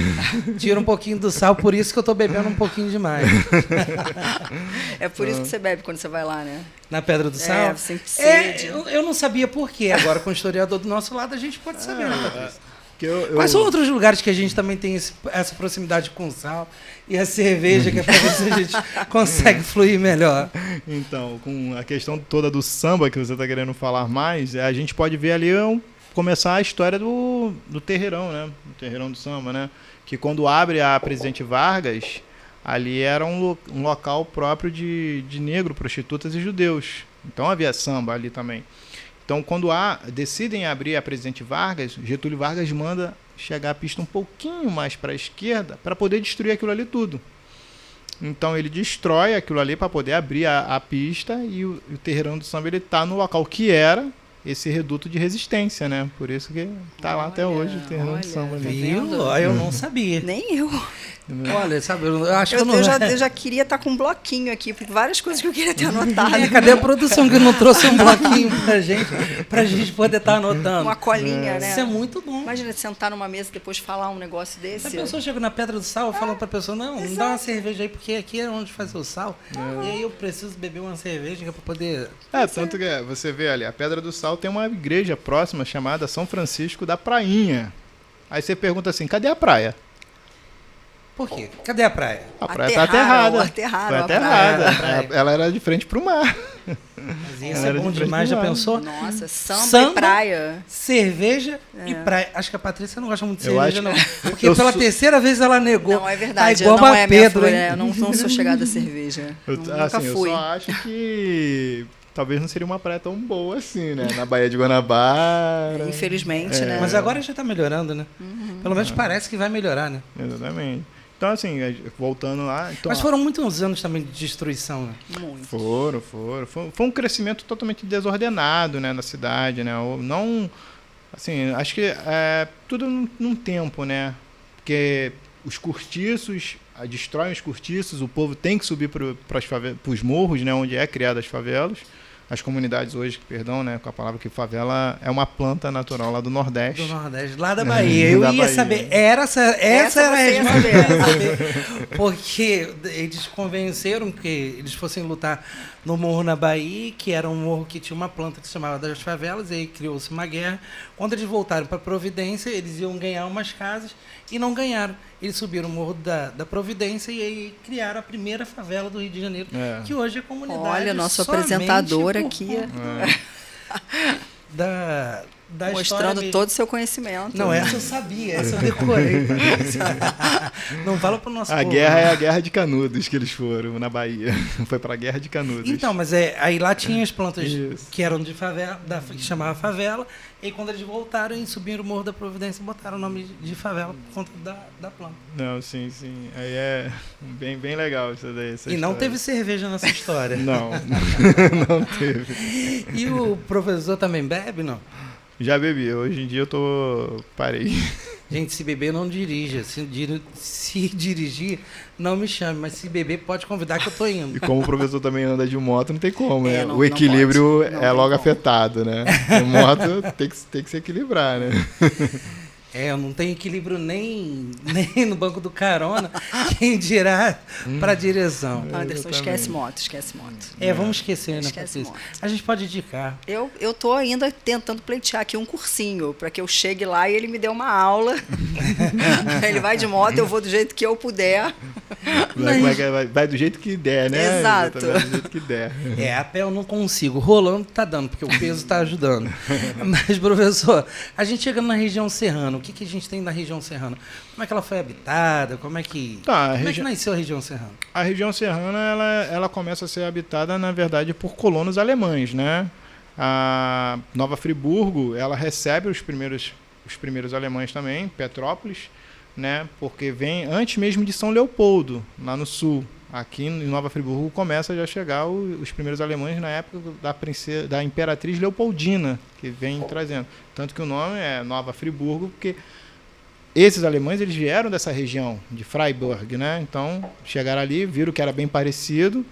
tira um pouquinho do sal, por isso que eu tô bebendo um pouquinho demais. É por isso que você bebe quando você vai lá, né? Na Pedra do Sal? É, sempre sede. Eu não sabia por quê. Agora, com o historiador do nosso lado, a gente pode saber, né, Patrícia? Quais eu, são outros lugares que a gente também tem essa proximidade com o sal e a cerveja, que é para ver se a gente consegue fluir melhor? Então, com a questão toda do samba que você está querendo falar mais, a gente pode ver ali começar a história do terreirão, né? Do terreirão do samba, né? Que quando abre a Presidente Vargas, ali era um local próprio de negro, prostitutas e judeus. Então havia samba ali também. Então, quando decidem abrir a Presidente Vargas, Getúlio Vargas manda chegar a pista um pouquinho mais para a esquerda para poder destruir aquilo ali tudo. Então, ele destrói aquilo ali para poder abrir a pista e o terreirão do samba está no local que era esse reduto de resistência, né? Por isso que está lá até hoje o terreirão do samba ali. Viu? Eu não sabia. Nem eu. Olha, sabe, eu acho que eu já queria estar com um bloquinho aqui, porque várias coisas que eu queria ter anotado. Cadê a produção que não trouxe um bloquinho pra gente poder estar anotando? Uma colinha, né? Isso é muito bom. Imagina sentar numa mesa e depois falar um negócio desse. A pessoa chega na Pedra do Sal falando pra pessoa, não dá uma cerveja aí, porque aqui é onde fazer o sal. E aí eu preciso beber uma cerveja pra poder... Tanto que você vê ali, a Pedra do Sal tem uma igreja próxima chamada São Francisco da Prainha. Aí você pergunta assim, cadê a praia? Por quê? Cadê a praia? A praia está aterrada. Aterrada. Ela era de frente para o mar. Mas isso é bom demais, já pensou? Nossa, samba e praia. Cerveja e praia. Acho que a Patrícia não gosta muito de cerveja, não. Porque pela terceira vez ela negou. Não, é verdade. Igual não a é Pedro, minha eu não sou chegada a cerveja. Nunca fui. Eu só acho que... talvez não seria uma praia tão boa assim, né? Na Baía de Guanabara. Infelizmente, né? Mas agora já está melhorando, né? Pelo menos parece que vai melhorar, né? Exatamente. Então, assim, voltando lá... Então, mas foram muitos anos também de destruição, né? Muito. Foram. Foi um crescimento totalmente desordenado, né, na cidade, né? Não... Assim, acho que tudo num tempo, né? Porque os cortiços... destroem os cortiços, o povo tem que subir para os morros, né, onde é criadas as favelas. As comunidades hoje, perdão, né, com a palavra que favela é uma planta natural lá do Nordeste. Do Nordeste, lá da Bahia. Eu ia saber. Essa era a resposta. Porque eles convenceram que eles fossem lutar no Morro na Bahia, que era um morro que tinha uma planta que se chamava das favelas, e aí criou-se uma guerra. Quando eles voltaram para Providência, eles iam ganhar umas casas e não ganharam. Eles subiram o Morro da Providência e aí criaram a primeira favela do Rio de Janeiro, que hoje é comunidade. Olha, nosso apresentador aqui. Da mostrando todo o seu conhecimento. Não, essa eu sabia, essa eu decorei. Não fala pro nosso povo. A guerra é a Guerra de Canudos que eles foram na Bahia. Foi para a Guerra de Canudos. Então, mas aí lá tinha as plantas que eram de favela, que chamava favela, e quando eles voltaram e subiram o Morro da Providência, botaram o nome de favela por conta da planta. Não, sim. Aí é bem legal isso daí. E não teve cerveja nessa história. Não teve. E o professor também bebe, não? Já bebi. Hoje em dia parei. Gente, se beber, não dirija. Se dirigir, não me chame. Mas se beber, pode convidar que eu tô indo. E como o professor também anda de moto, não tem como, né? O equilíbrio é logo afetado, né? A moto tem que se equilibrar, né? Eu não tenho equilíbrio nem no banco do carona, quem dirá para a direção. Anderson, esquece moto. Vamos esquecer, né, Patrícia? A gente pode indicar. Eu tô ainda tentando pleitear aqui um cursinho, para que eu chegue lá e ele me dê uma aula. Ele vai de moto, eu vou do jeito que eu puder. Vai do jeito que der, né? Exato. Vai do jeito que der. A pé eu não consigo. Rolando tá dando, porque o peso tá ajudando. Mas, professor, a gente chegando na região serrana, o que a gente tem na região serrana? Como é que ela foi habitada? Como é que nasceu a região serrana? A região serrana ela começa a ser habitada, na verdade, por colonos alemães, né? A Nova Friburgo, ela recebe os primeiros alemães também, Petrópolis, né? Porque vem antes mesmo de São Leopoldo, lá no sul. Aqui em Nova Friburgo começa já a chegar os primeiros alemães na época da Imperatriz Leopoldina, que vem trazendo. Tanto que o nome é Nova Friburgo, porque esses alemães eles vieram dessa região de Freiburg, né? Então chegaram ali, viram que era bem parecido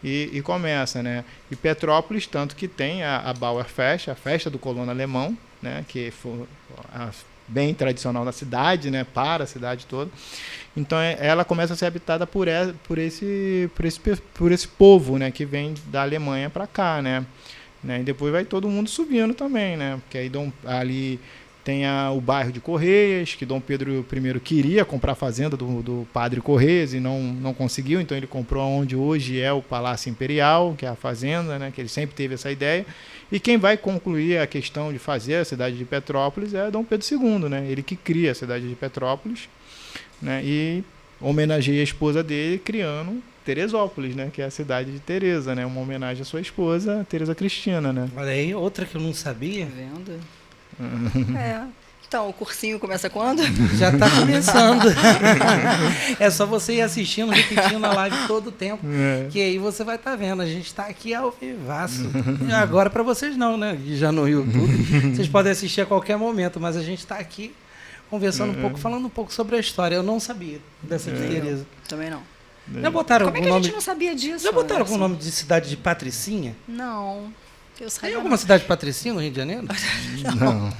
e começa, né? E Petrópolis, tanto que tem a Bauerfest, a festa do colono alemão, né? Que foi bem tradicional na cidade, né? Para a cidade toda. Então ela começa a ser habitada por esse povo, né, que vem da Alemanha para cá, né? E depois vai todo mundo subindo também, né? Porque aí ali tem o bairro de Correias, que Dom Pedro I queria comprar a fazenda do padre Correias e não conseguiu, então ele comprou onde hoje é o Palácio Imperial, que é a fazenda, né? Que ele sempre teve essa ideia. E quem vai concluir a questão de fazer a cidade de Petrópolis é Dom Pedro II, né? Ele que cria a cidade de Petrópolis, né? E homenageia a esposa dele criando Teresópolis, né? Que é a cidade de Teresa, né? Uma homenagem à sua esposa, Teresa Cristina, né? Olha aí, outra que eu não sabia. Tá vendo? Então, o cursinho começa quando? Já está começando. É só você ir assistindo, repetindo a live todo o tempo, que aí você vai estar vendo. A gente está aqui ao vivaço. Agora para vocês não, né? Já no YouTube. Vocês podem assistir a qualquer momento, mas a gente está aqui conversando um pouco, falando um pouco sobre a história. Eu não sabia dessa de Teresa. Também não. Já botaram Como é algum que a nome? gente não sabia disso? Já botaram algum Anderson? nome de cidade de Patricinha? Não. Eu Tem saiba, alguma cidade de Patricinha no Rio de Janeiro? Não.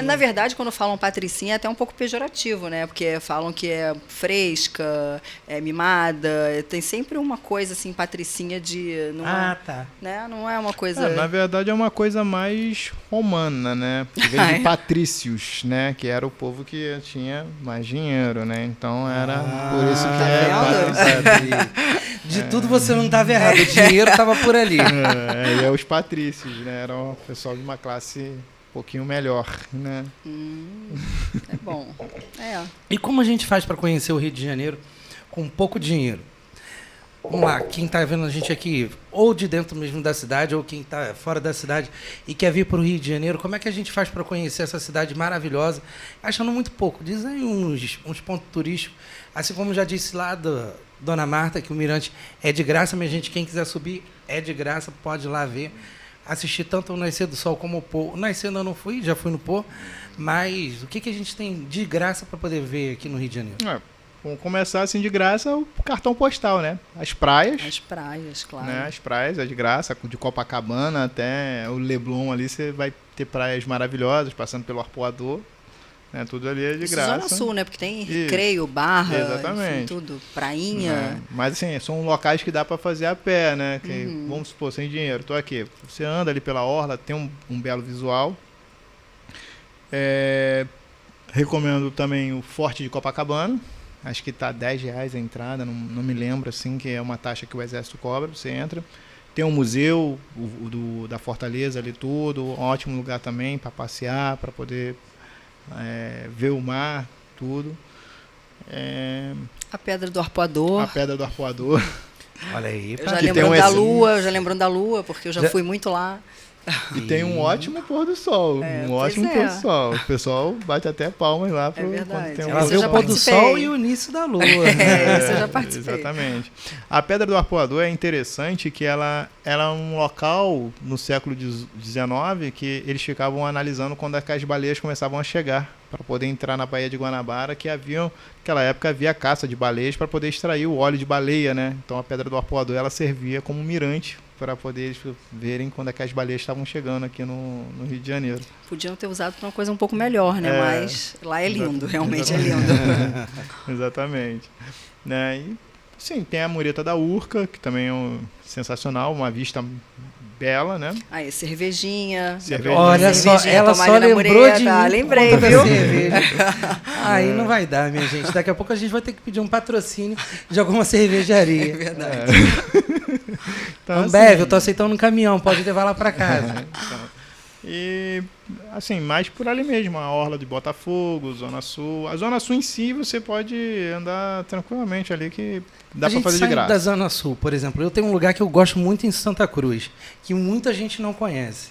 Na verdade, quando falam patricinha, é até um pouco pejorativo, né? Porque falam que é fresca, é mimada, tem sempre uma coisa assim, patricinha de... Não Tá. né? Não é uma coisa... Na verdade é uma coisa mais romana, né? Que vem de patrícios, né? Que era o povo que tinha mais dinheiro, né? Então era por isso que De tudo você não estava errado, o dinheiro estava por ali. e os patrícios, né? Era o pessoal de uma classe um pouquinho melhor, né? É bom. E como a gente faz para conhecer o Rio de Janeiro com pouco dinheiro? Vamos lá, quem está vendo a gente aqui, ou de dentro mesmo da cidade, ou quem está fora da cidade e quer vir para o Rio de Janeiro, como é que a gente faz para conhecer essa cidade maravilhosa, achando muito pouco? Diz aí uns pontos turísticos, assim como já disse lá Dona Marta, que o Mirante é de graça, minha gente, quem quiser subir é de graça, pode ir lá ver, assistir tanto o Nascer do Sol como o Pôr. O Nascer ainda não fui, já fui no Pôr, mas o que a gente tem de graça para poder ver aqui no Rio de Janeiro? Vamos começar assim de graça o cartão postal, né? As praias. As praias, claro. Né? As praias é de graça, de Copacabana até o Leblon ali, você vai ter praias maravilhosas, passando pelo Arpoador. Né? Tudo ali é de Isso graça. Zona Sul, né? Porque tem Recreio, Barra, exatamente. enfim, tudo. Prainha. Mas assim, são locais que dá para fazer a pé, né? Que, vamos supor, sem dinheiro, tô aqui. Você anda ali pela orla, tem um belo visual. Recomendo também o Forte de Copacabana. Acho que está R$10 a entrada, não me lembro, assim, que é uma taxa que o Exército cobra, você entra. Tem um museu da Fortaleza ali tudo, um ótimo lugar também para passear, para poder ver o mar, tudo. A Pedra do Arpoador. A Pedra do Arpoador. Olha aí. Eu já lembrando da Lua, porque eu já fui muito lá. E tem um ótimo pôr do sol. Um ótimo pôr do sol. O pessoal bate até palmas lá pro quando tem Ela vê o pôr do sol e o início da lua. Isso eu já participei. Exatamente. A Pedra do Arpoador é interessante que ela é um local no século XIX que eles ficavam analisando quando as baleias começavam a chegar para poder entrar na Baía de Guanabara, que naquela época havia caça de baleias para poder extrair o óleo de baleia, né? Então a Pedra do Arpoador ela servia como mirante para poder eles verem quando as baleias estavam chegando aqui no Rio de Janeiro. Podiam ter usado para uma coisa um pouco melhor, né? Mas lá é lindo, realmente é lindo. Exatamente. Né? E, sim, tem a Mureta da Urca, que também é sensacional, uma vista bela, né? Aí, cervejinha. Olha só, ela só lembrou de mim. Lembrei, viu? Aí não vai dar, minha gente. Daqui a pouco a gente vai ter que pedir um patrocínio de alguma cervejaria. É verdade. Então, Ambev, eu tô aceitando um caminhão, pode levar lá para casa. E, assim, mais por ali mesmo, a Orla de Botafogo, Zona Sul. A Zona Sul em si, você pode andar tranquilamente ali, que dá para fazer de graça. Da Zona Sul, por exemplo, eu tenho um lugar que eu gosto muito em Santa Cruz, que muita gente não conhece.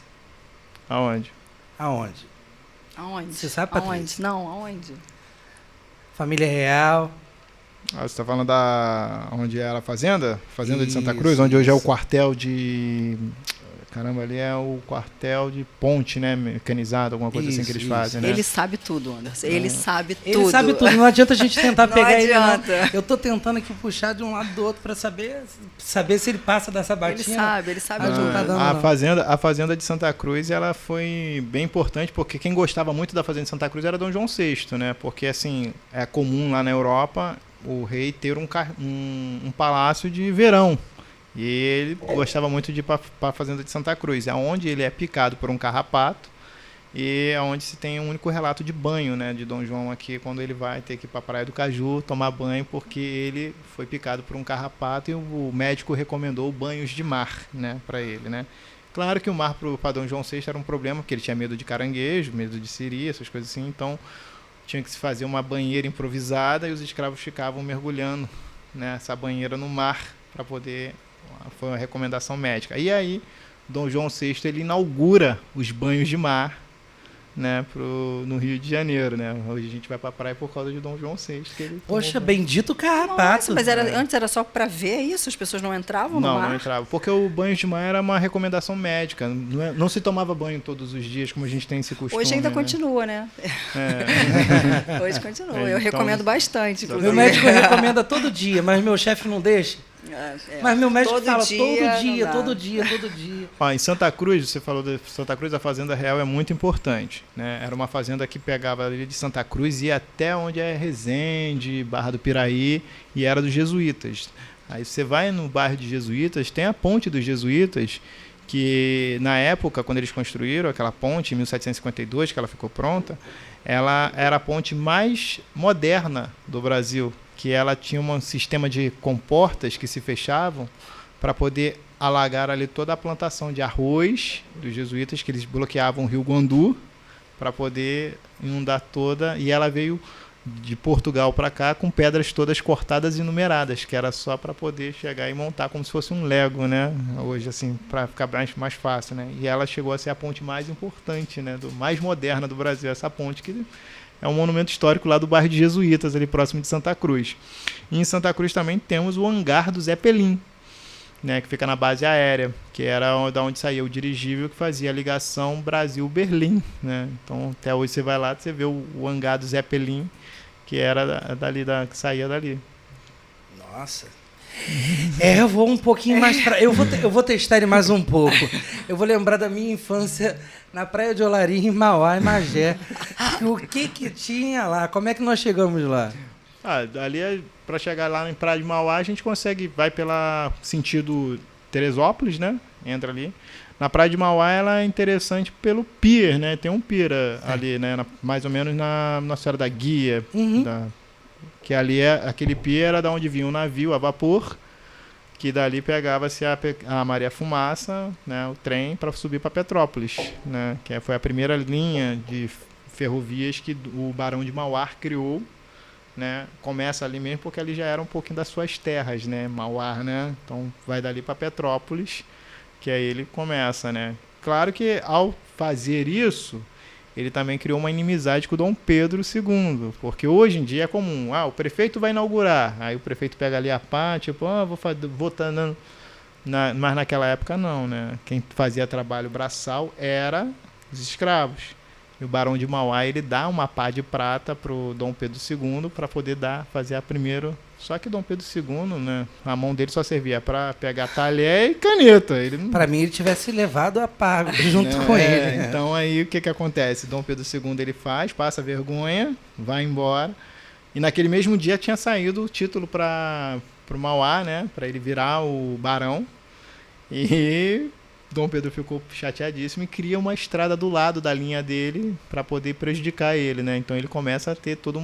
Aonde? Aonde? Você sabe, Patrícia? Aonde? Não, aonde? Família Real. Você está falando onde era a fazenda? Fazenda de Santa Cruz, onde hoje é o quartel de... Caramba, ali é o quartel de ponte, né? Mecanizado, alguma coisa assim que eles fazem, né? Ele sabe tudo, Anderson. Ele sabe tudo. Ele sabe tudo. Não adianta a gente tentar pegar ele, não. Eu tô tentando aqui puxar de um lado do outro para saber se ele passa dessa batinha. Ele sabe tudo. A fazenda de Santa Cruz, ela foi bem importante, porque quem gostava muito da fazenda de Santa Cruz era Dom João VI, né? Porque, assim, é comum lá na Europa o rei ter um palácio de verão. E ele gostava muito de ir para a fazenda de Santa Cruz, é onde ele é picado por um carrapato e é onde se tem um único relato de banho, né, de Dom João aqui, quando ele vai ter que ir para a Praia do Caju tomar banho, porque ele foi picado por um carrapato e o médico recomendou banhos de mar, né, para ele, né. Claro que o mar para Dom João VI era um problema, porque ele tinha medo de caranguejo, medo de siri, essas coisas assim, então tinha que se fazer uma banheira improvisada e os escravos ficavam mergulhando nessa banheira no mar para poder... Foi uma recomendação médica. E aí, Dom João VI ele inaugura os banhos de mar, né, no Rio de Janeiro, né? Hoje a gente vai para a praia por causa de Dom João VI. Que ele Poxa, bendito carrapato. Nossa, mas antes era só para ver isso? As pessoas não entravam no mar? Não entravam, porque o banho de mar era uma recomendação médica. Não se tomava banho todos os dias, como a gente tem esse costume. Hoje ainda né? continua, né? Hoje continua. Eu então, recomendo bastante. Meu médico recomenda todo dia, mas meu chefe não deixa. Mas meu médico fala todo dia. Ó, em Santa Cruz, você falou de Santa Cruz, a Fazenda Real é muito importante, né? Era uma fazenda que pegava ali de Santa Cruz e ia até onde é Resende, Barra do Piraí, e era dos jesuítas. Aí você vai no bairro de Jesuítas, tem a ponte dos jesuítas, que na época, quando eles construíram aquela ponte, em 1752, que ela ficou pronta, ela era a ponte mais moderna do Brasil, que ela tinha um sistema de comportas que se fechavam para poder alagar ali toda a plantação de arroz dos jesuítas, que eles bloqueavam o rio Guandu para poder inundar toda, e ela veio de Portugal para cá com pedras todas cortadas e numeradas, que era só para poder chegar e montar como se fosse um Lego, né? Hoje, assim, para ficar mais fácil, né? E ela chegou a ser a ponte mais importante, né? Mais moderna do Brasil, essa ponte que é um monumento histórico lá do bairro de Jesuítas, ali próximo de Santa Cruz. E em Santa Cruz também temos o hangar do Zeppelin, né, que fica na base aérea, que era da onde saía o dirigível que fazia a ligação Brasil-Berlim, né? Então, até hoje você vai lá, você vê o hangar do Zeppelin, que era que saía dali. Nossa. Eu vou um pouquinho mais para... Eu vou testar ele mais um pouco. Eu vou lembrar da minha infância na Praia de Olaria, em Mauá, em Magé. O que tinha lá? Como é que nós chegamos lá? Ali, para chegar lá em Praia de Mauá, a gente vai pela sentido Teresópolis, né? Entra ali. Na Praia de Mauá, ela é interessante pelo pier, né? Tem um pier ali, né? Mais ou menos na Nossa Senhora da Guia. Que ali, aquele pier era da onde vinha um navio a vapor, que dali pegava-se a Maria Fumaça, né? O trem, para subir para Petrópolis, né? Que foi a primeira linha de ferrovias que o Barão de Mauá criou, né? Começa ali mesmo porque ali já era um pouquinho das suas terras, né? Mauá, né? Então vai dali para Petrópolis, que aí ele começa, né? Claro que ao fazer isso, ele também criou uma inimizade com o Dom Pedro II, porque hoje em dia é comum, o prefeito vai inaugurar, aí o prefeito pega ali a pá, tipo, vou votando, mas naquela época não, né? Quem fazia trabalho braçal era os escravos. E o Barão de Mauá, ele dá uma pá de prata pro Dom Pedro II para poder fazer a primeira. Só que Dom Pedro II, né, a mão dele só servia para pegar talher e caneta. Para mim, ele tivesse levado a pá junto com ele. Então aí o que acontece? Dom Pedro II ele passa vergonha, vai embora. E naquele mesmo dia tinha saído o título para o Mauá, né, para ele virar o barão. E Dom Pedro ficou chateadíssimo e cria uma estrada do lado da linha dele para poder prejudicar ele, né? Então ele começa a ter todo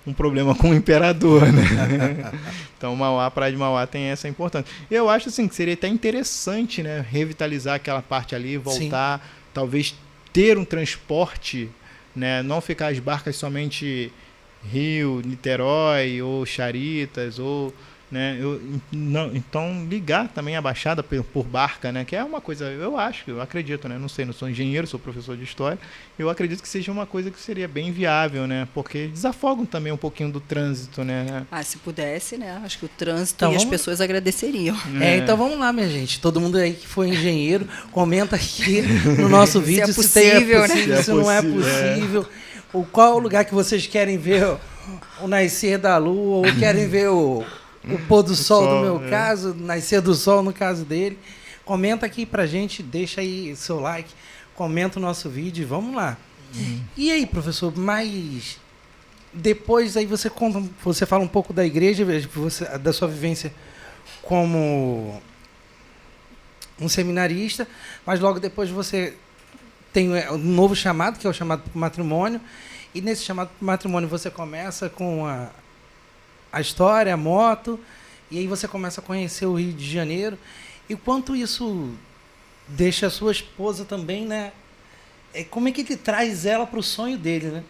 um problema com o imperador, né? Então a Praia de Mauá tem essa importância. Eu acho assim que seria até interessante, né, revitalizar aquela parte ali, voltar, sim, talvez ter um transporte, né, não ficar as barcas somente Rio, Niterói ou Charitas ou, né, então ligar também a Baixada por barca, né, que é uma coisa, eu acredito, né, não sei, não sou engenheiro, sou professor de história, eu acredito que seja uma coisa que seria bem viável, né, porque desafogam também um pouquinho do trânsito, né. Se pudesse, né, acho que o trânsito então, as pessoas agradeceriam. Então vamos lá, minha gente, todo mundo aí que foi engenheiro, comenta aqui no nosso vídeo se é possível, né? Se não é possível, ou qual o lugar que vocês querem ver o nascer da lua, ou querem ver o pôr do sol no meu caso, nascer do sol no caso dele. Comenta aqui pra gente, deixa aí seu like, comenta o nosso vídeo e vamos lá. E aí, professor, mas depois aí você fala um pouco da igreja, da sua vivência como um seminarista, mas logo depois você tem um novo chamado, que é o chamado para o matrimônio, e nesse chamado para o matrimônio você começa com a história, a moto, e aí você começa a conhecer o Rio de Janeiro. E quanto isso deixa a sua esposa também, né? Como é que ele traz ela para o sonho dele, né?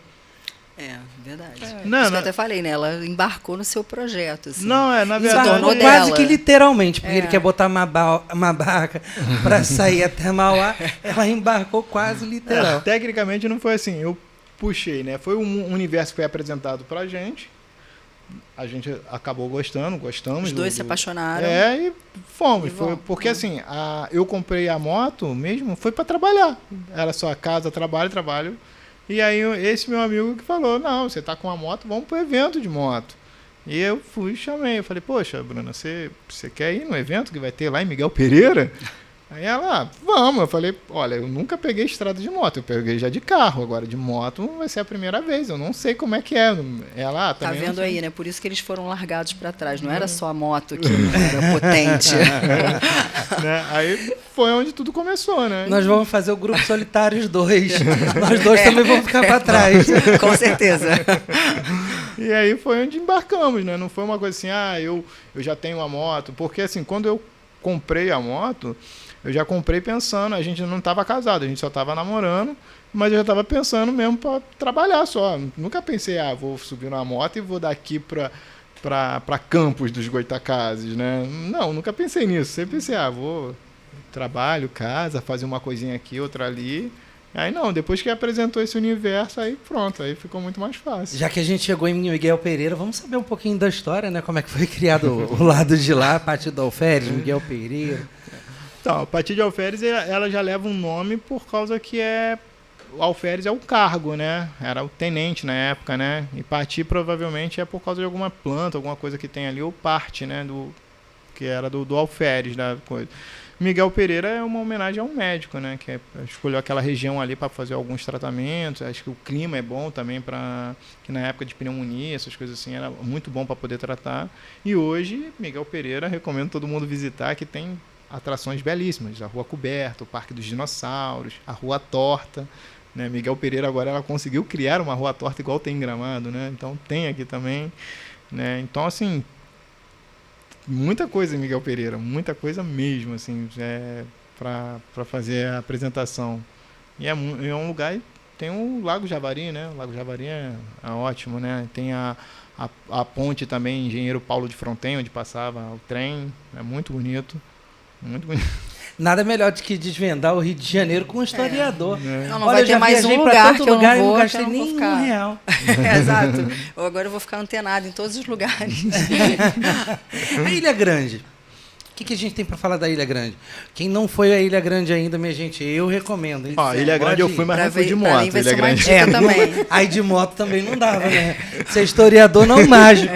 Verdade. Não, Isso que eu até falei, né? Ela embarcou no seu projeto. Assim. Não, na Se verdade. tornou Quase dela. que literalmente, porque ele quer botar uma barca para sair até Mauá, ela embarcou quase literal. Tecnicamente não foi assim, eu puxei, né? Foi um universo que foi apresentado pra gente. A gente acabou gostamos. Os dois se apaixonaram. E fomos. E vão. Porque assim, eu comprei a moto mesmo, foi para trabalhar. Era só casa, trabalho. E aí esse meu amigo que falou, não, você tá com a moto, vamos pro evento de moto. E eu fui e chamei, eu falei, poxa, Bruna, você quer ir no evento que vai ter lá em Miguel Pereira? Aí ela, vamos. Eu falei, olha, eu nunca peguei estrada de moto, eu peguei já de carro, agora de moto vai ser a primeira vez, eu não sei como é que é. Ela Tá também vendo aí, né? Por isso que eles foram largados para trás. Não era só a moto que não era potente. né? Aí foi onde tudo começou, né? Nós vamos fazer o Grupo Solitários 2. Nós dois também vamos ficar para trás. Com certeza. E aí foi onde embarcamos, né? Não foi uma coisa assim, eu já tenho uma moto. Porque assim, quando eu comprei a moto, eu já comprei pensando, a gente não estava casado, a gente só estava namorando, mas eu já estava pensando mesmo para trabalhar só. Nunca pensei, vou subir numa moto e vou daqui para Campos dos Goitacazes, né? Não, nunca pensei nisso. Sempre pensei, vou trabalho, casa, fazer uma coisinha aqui, outra ali. Aí não, depois que apresentou esse universo, aí pronto, aí ficou muito mais fácil. Já que a gente chegou em Miguel Pereira, vamos saber um pouquinho da história, né? Como é que foi criado o lado de lá, a partir do Alferes, Miguel Pereira. Então, a partir de Alferes, ela já leva um nome por causa que o Alferes é o cargo, né? Era o tenente na época, né? E Pati provavelmente é por causa de alguma planta, alguma coisa que tem ali, ou parte, né? Que era do Alferes, da coisa. Miguel Pereira é uma homenagem a um médico, né? Que escolheu aquela região ali para fazer alguns tratamentos. Acho que o clima é bom também que na época de pneumonia, essas coisas assim, era muito bom para poder tratar. E hoje, Miguel Pereira, recomendo todo mundo visitar, que tem atrações belíssimas. A Rua Coberta, o Parque dos Dinossauros, a Rua Torta. Né? Miguel Pereira agora ela conseguiu criar uma Rua Torta igual tem em Gramado, né? Então tem aqui também. Né? Então, assim, muita coisa em Miguel Pereira, muita coisa mesmo, assim, para fazer a apresentação. E é um lugar, tem o Lago Javari, né? O Lago Javari é ótimo, né? Tem a ponte também, Engenheiro Paulo de Fronten, onde passava o trem, é muito bonito, muito bonito. Nada melhor do que desvendar o Rio de Janeiro com um historiador. Não vai ter mais um lugar que eu não vou, gastei que eu não vou nem ficar. R$1. Exato. Agora eu vou ficar antenado em todos os lugares. A Ilha Grande. O que a gente tem para falar da Ilha Grande? Quem não foi à Ilha Grande ainda, minha gente, eu recomendo. Hein? Ilha Grande eu fui, mas não fui de moto. Vai Ilha Grande. ser uma dica também. Aí de moto também não dava, né? Ser historiador não mágico.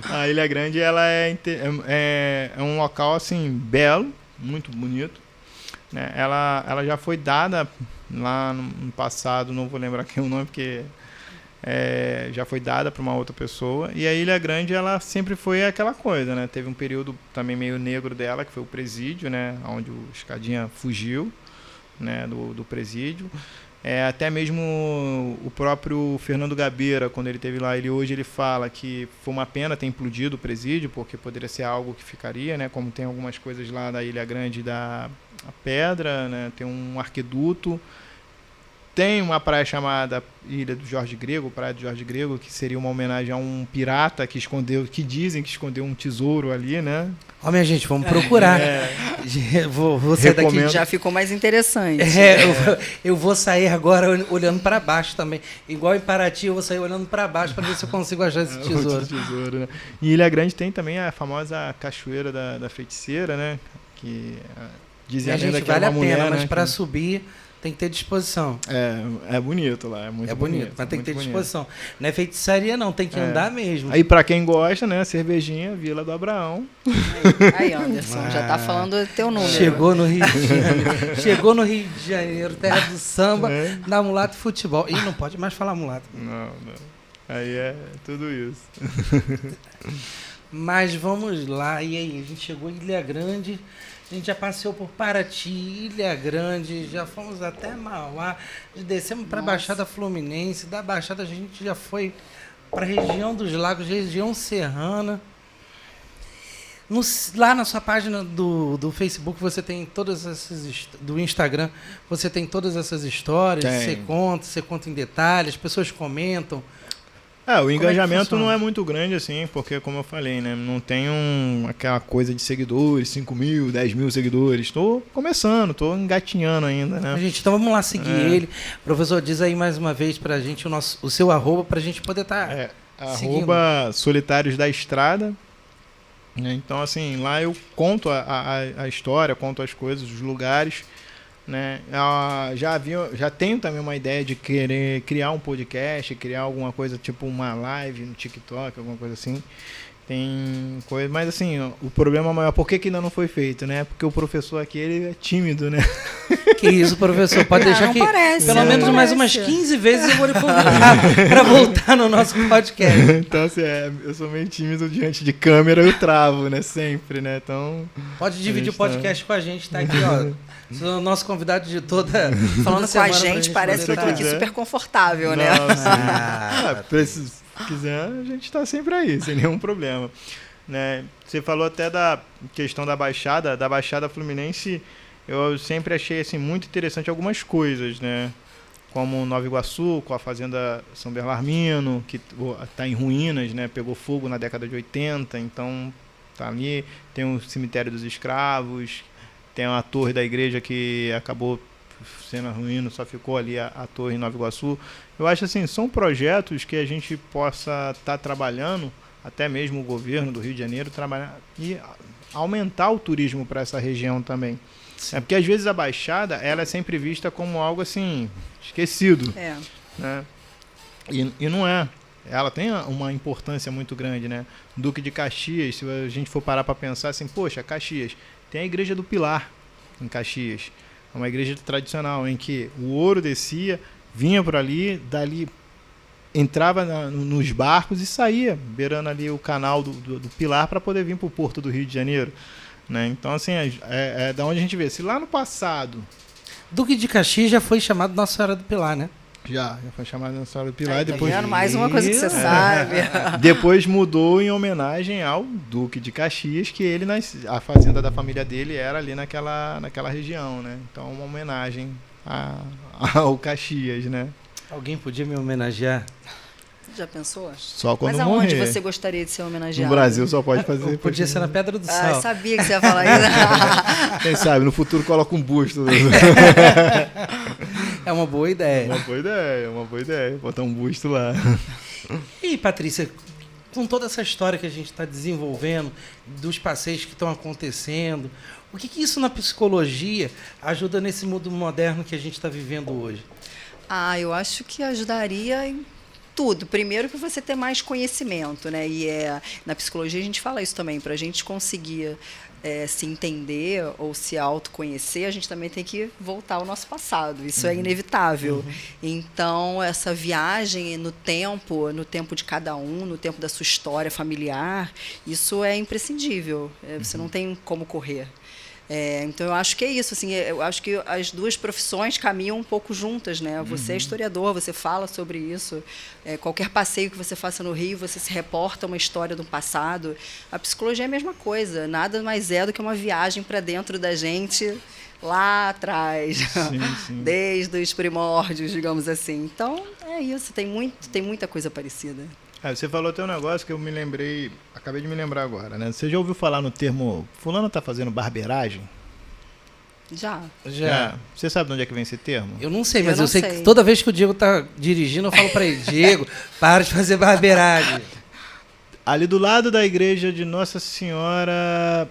A Ilha Grande ela é um local assim belo, muito bonito. Né? Ela já foi dada lá no passado, não vou lembrar aqui o nome, porque já foi dada para uma outra pessoa. E a Ilha Grande ela sempre foi aquela coisa, né? Teve um período também meio negro dela, que foi o presídio, né? Onde o Escadinha fugiu, né? do presídio. Até mesmo o próprio Fernando Gabeira, quando ele esteve lá, hoje ele fala que foi uma pena ter implodido o presídio, porque poderia ser algo que ficaria, né? Como tem algumas coisas lá da Ilha Grande da Pedra, né? Tem um arqueduto, tem uma praia chamada Ilha do Jorge Grego, Praia do Jorge Grego, que seria uma homenagem a um pirata que dizem que escondeu um tesouro ali, né? Minha gente, vamos procurar. Vou sair daqui. Já ficou mais interessante. Eu vou sair agora olhando para baixo também. Igual em Paraty, eu vou sair olhando para baixo para ver se eu consigo achar esse tesouro. Né? E Ilha Grande tem também a famosa Cachoeira da Feiticeira, né? Que dizem a gente que vale é uma a pena, mulher, mas né? para subir tem que ter disposição. É bonito lá, é muito bonito. Mas tem que ter disposição. Não é feitiçaria não, tem que andar mesmo. Aí para quem gosta, né, cervejinha, Vila do Abraão. Aí Anderson, já tá falando teu número. Chegou no Rio de Janeiro. Chegou no Rio de Janeiro, terra do samba, da Mulato Futebol. Ih, não pode mais falar mulato. Não. Aí é tudo isso. Mas vamos lá, e aí? A gente chegou em Ilha Grande, a gente já passeou por Paraty, Ilha Grande, já fomos até Mauá, descemos para a Baixada Fluminense, da Baixada a gente já foi para a região dos Lagos, região serrana. Lá na sua página do Facebook, você tem todas essas... Do Instagram, você tem todas essas histórias, você conta em detalhes, as pessoas comentam. O engajamento não é muito grande assim, porque, como eu falei, né, não tem aquela coisa de seguidores, 5 mil, 10 mil seguidores. Estou começando, estou engatinhando ainda, né? Gente, então vamos lá seguir ele. Professor, diz aí mais uma vez pra gente o seu arroba, pra gente poder estar seguindo. @Solitários da Estrada. Então, assim, lá eu conto a história, conto as coisas, os lugares. Né? Já tenho também uma ideia de querer criar um podcast, criar alguma coisa tipo uma live no TikTok, alguma coisa assim. Tem coisa, mas assim, o problema maior, por que ainda não foi feito, né? Porque o professor aqui, ele é tímido, né? Que isso, professor, pode deixar que pelo menos mais umas 15 vezes eu vou lhe convidar para voltar no nosso podcast. Então, assim, eu sou meio tímido diante de câmera, eu travo, né? Sempre, né? Então... Pode dividir o podcast com a gente, tá aqui, ó. O nosso convidado de toda... Falando com a gente, parece que eu tô aqui super confortável, né? Se quiser, a gente tá sempre aí, sem nenhum problema. Né? Você falou até da questão da Baixada Fluminense. Eu sempre achei assim, muito interessante algumas coisas, né? Como Nova Iguaçu, com a Fazenda São Belarmino, que está em ruínas, né? Pegou fogo na década de 80, então tá ali. Tem o Cemitério dos Escravos, tem a torre da igreja que acabou sendo ruína, só ficou ali a torre em Nova Iguaçu. Eu acho assim, são projetos que a gente possa estar trabalhando, até mesmo o governo do Rio de Janeiro, trabalhar e aumentar o turismo para essa região também. Porque às vezes a Baixada ela é sempre vista como algo assim, esquecido. Né? E não é. Ela tem uma importância muito grande, né? Duque de Caxias, se a gente for parar para pensar assim, poxa, Caxias, tem a Igreja do Pilar em Caxias. É uma igreja tradicional em que o ouro descia, vinha por ali, dali entrava nos barcos e saía, beirando ali o canal do Pilar para poder vir para o Porto do Rio de Janeiro. Né? Então, assim, é da onde a gente vê. Se lá no passado... Duque de Caxias já foi chamado Nossa Senhora do Pilar, né? Já foi chamado Nossa Senhora do Pilar. Depois... Mais uma coisa que você sabe. Depois mudou em homenagem ao Duque de Caxias, que ele a fazenda da família dele era ali naquela região, né? Então, uma homenagem ao Caxias, né? Alguém podia me homenagear? Já pensou? Só quando Mas morrer. aonde você gostaria de ser homenageado? No Brasil só pode fazer... Podia ser na Pedra do Sal. Eu sabia que você ia falar isso. Quem sabe, no futuro coloca um busto. É uma boa ideia. Uma boa ideia. Botar um busto lá. E, Patrícia, com toda essa história que a gente está desenvolvendo, dos passeios que estão acontecendo, o que isso na psicologia ajuda nesse mundo moderno que a gente está vivendo hoje? Eu acho que ajudaria em tudo. Primeiro que você ter mais conhecimento, né? E na psicologia a gente fala isso também, para a gente conseguir se entender ou se autoconhecer, a gente também tem que voltar ao nosso passado. Isso é inevitável. Então, essa viagem no tempo de cada um, no tempo da sua história familiar, isso é imprescindível. Você não tem como correr. Então, eu acho que é isso. Assim, eu acho que as duas profissões caminham um pouco juntas, né? Você é historiador, você fala sobre isso. Qualquer passeio que você faça no Rio, você se reporta uma história do passado. A psicologia é a mesma coisa. Nada mais é do que uma viagem para dentro da gente lá atrás, sim. Desde os primórdios, digamos assim. Então, é isso. Tem muita coisa parecida. Você falou até um negócio que eu me lembrei, acabei de me lembrar agora, né? Você já ouviu falar no termo, fulano tá fazendo barbeiragem? Já. Você sabe de onde é que vem esse termo? Eu não sei, mas eu sei que toda vez que o Diego tá dirigindo, eu falo para ele, Diego, para de fazer barbeiragem. Ali do lado da igreja de Nossa Senhora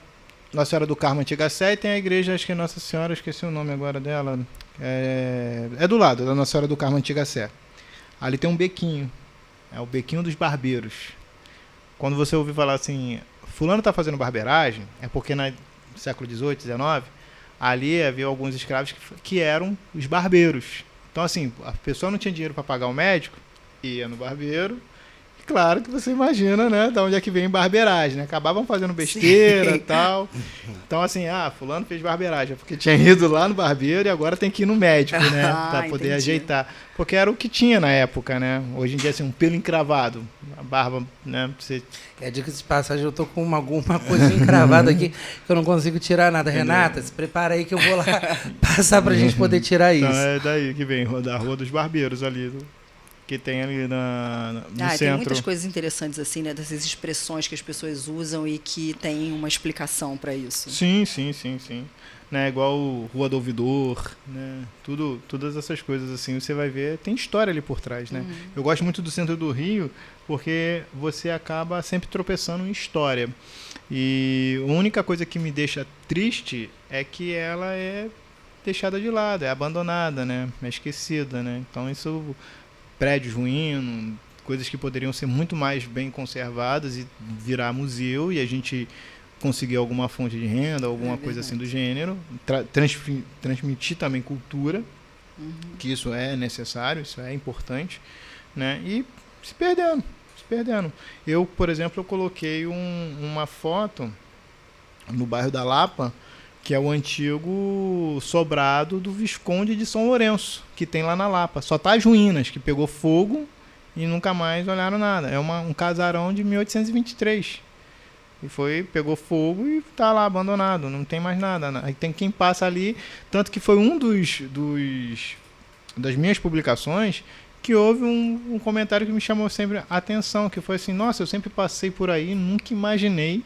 do Carmo Antiga Sé, e tem a igreja, acho que é Nossa Senhora, esqueci o nome agora dela, é do lado da Nossa Senhora do Carmo Antiga Sé. Ali tem um bequinho. É o bequinho dos barbeiros. Quando você ouve falar assim, fulano está fazendo barbeiragem, é porque no século XVIII, XIX, ali havia alguns escravos que eram os barbeiros. Então, assim, a pessoa não tinha dinheiro para pagar o médico, ia no barbeiro, claro que você imagina, né, da onde é que vem barbeiragem, né? Acabavam fazendo besteira e tal. Então, assim, fulano fez barbeiragem, porque tinha ido lá no barbeiro e agora tem que ir no médico, né, para poder ajeitar. Porque era o que tinha na época, né? Hoje em dia, assim, um pelo encravado, a barba, né, você... Dica de passagem, eu tô com alguma coisa encravada aqui que eu não consigo tirar nada. Renata, se prepara aí que eu vou lá passar pra gente poder tirar isso. Então é daí que vem, da Rua dos Barbeiros ali, que tem ali no centro. Tem muitas coisas interessantes assim, né? Dessas expressões que as pessoas usam e que tem uma explicação para isso. Sim. Né, igual Rua do Ouvidor, né? Todas essas coisas assim, você vai ver, tem história ali por trás, né? Eu gosto muito do centro do Rio porque você acaba sempre tropeçando em história. E a única coisa que me deixa triste é que ela é deixada de lado, é abandonada, né? É esquecida, né? Então isso, prédios ruindo, coisas que poderiam ser muito mais bem conservadas e virar museu e a gente conseguir alguma fonte de renda, alguma coisa assim do gênero, transmitir também cultura, que isso é necessário, isso é importante, né? E se perdendo. Eu, por exemplo, eu coloquei uma foto no bairro da Lapa, que é o antigo sobrado do Visconde de São Lourenço, que tem lá na Lapa. Só tá as ruínas, que pegou fogo e nunca mais olharam nada. É um casarão de 1823. E pegou fogo e tá lá abandonado, não tem mais nada. Aí tem quem passa ali, tanto que foi um das minhas publicações que houve um comentário que me chamou sempre a atenção, que foi assim, nossa, eu sempre passei por aí, nunca imaginei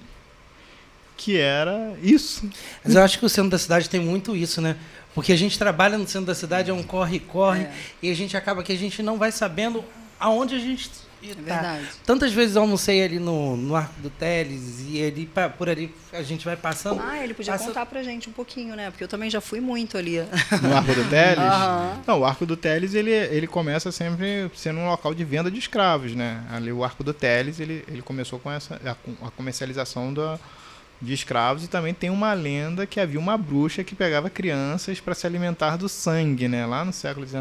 que era isso. Mas eu acho que o centro da cidade tem muito isso, né? Porque a gente trabalha no centro da cidade, é um corre-corre, e a gente acaba que a gente não vai sabendo aonde a gente está. Verdade. Tantas vezes eu almocei ali no Arco do Teles, e ali, por ali a gente vai passando. Ele podia contar pra gente um pouquinho, né? Porque eu também já fui muito ali. No Arco do Teles? Não, o Arco do Teles, ele começa sempre sendo um local de venda de escravos, né? Ali o Arco do Teles, ele começou com a comercialização de escravos, e também tem uma lenda que havia uma bruxa que pegava crianças para se alimentar do sangue, né? Lá no século XIX,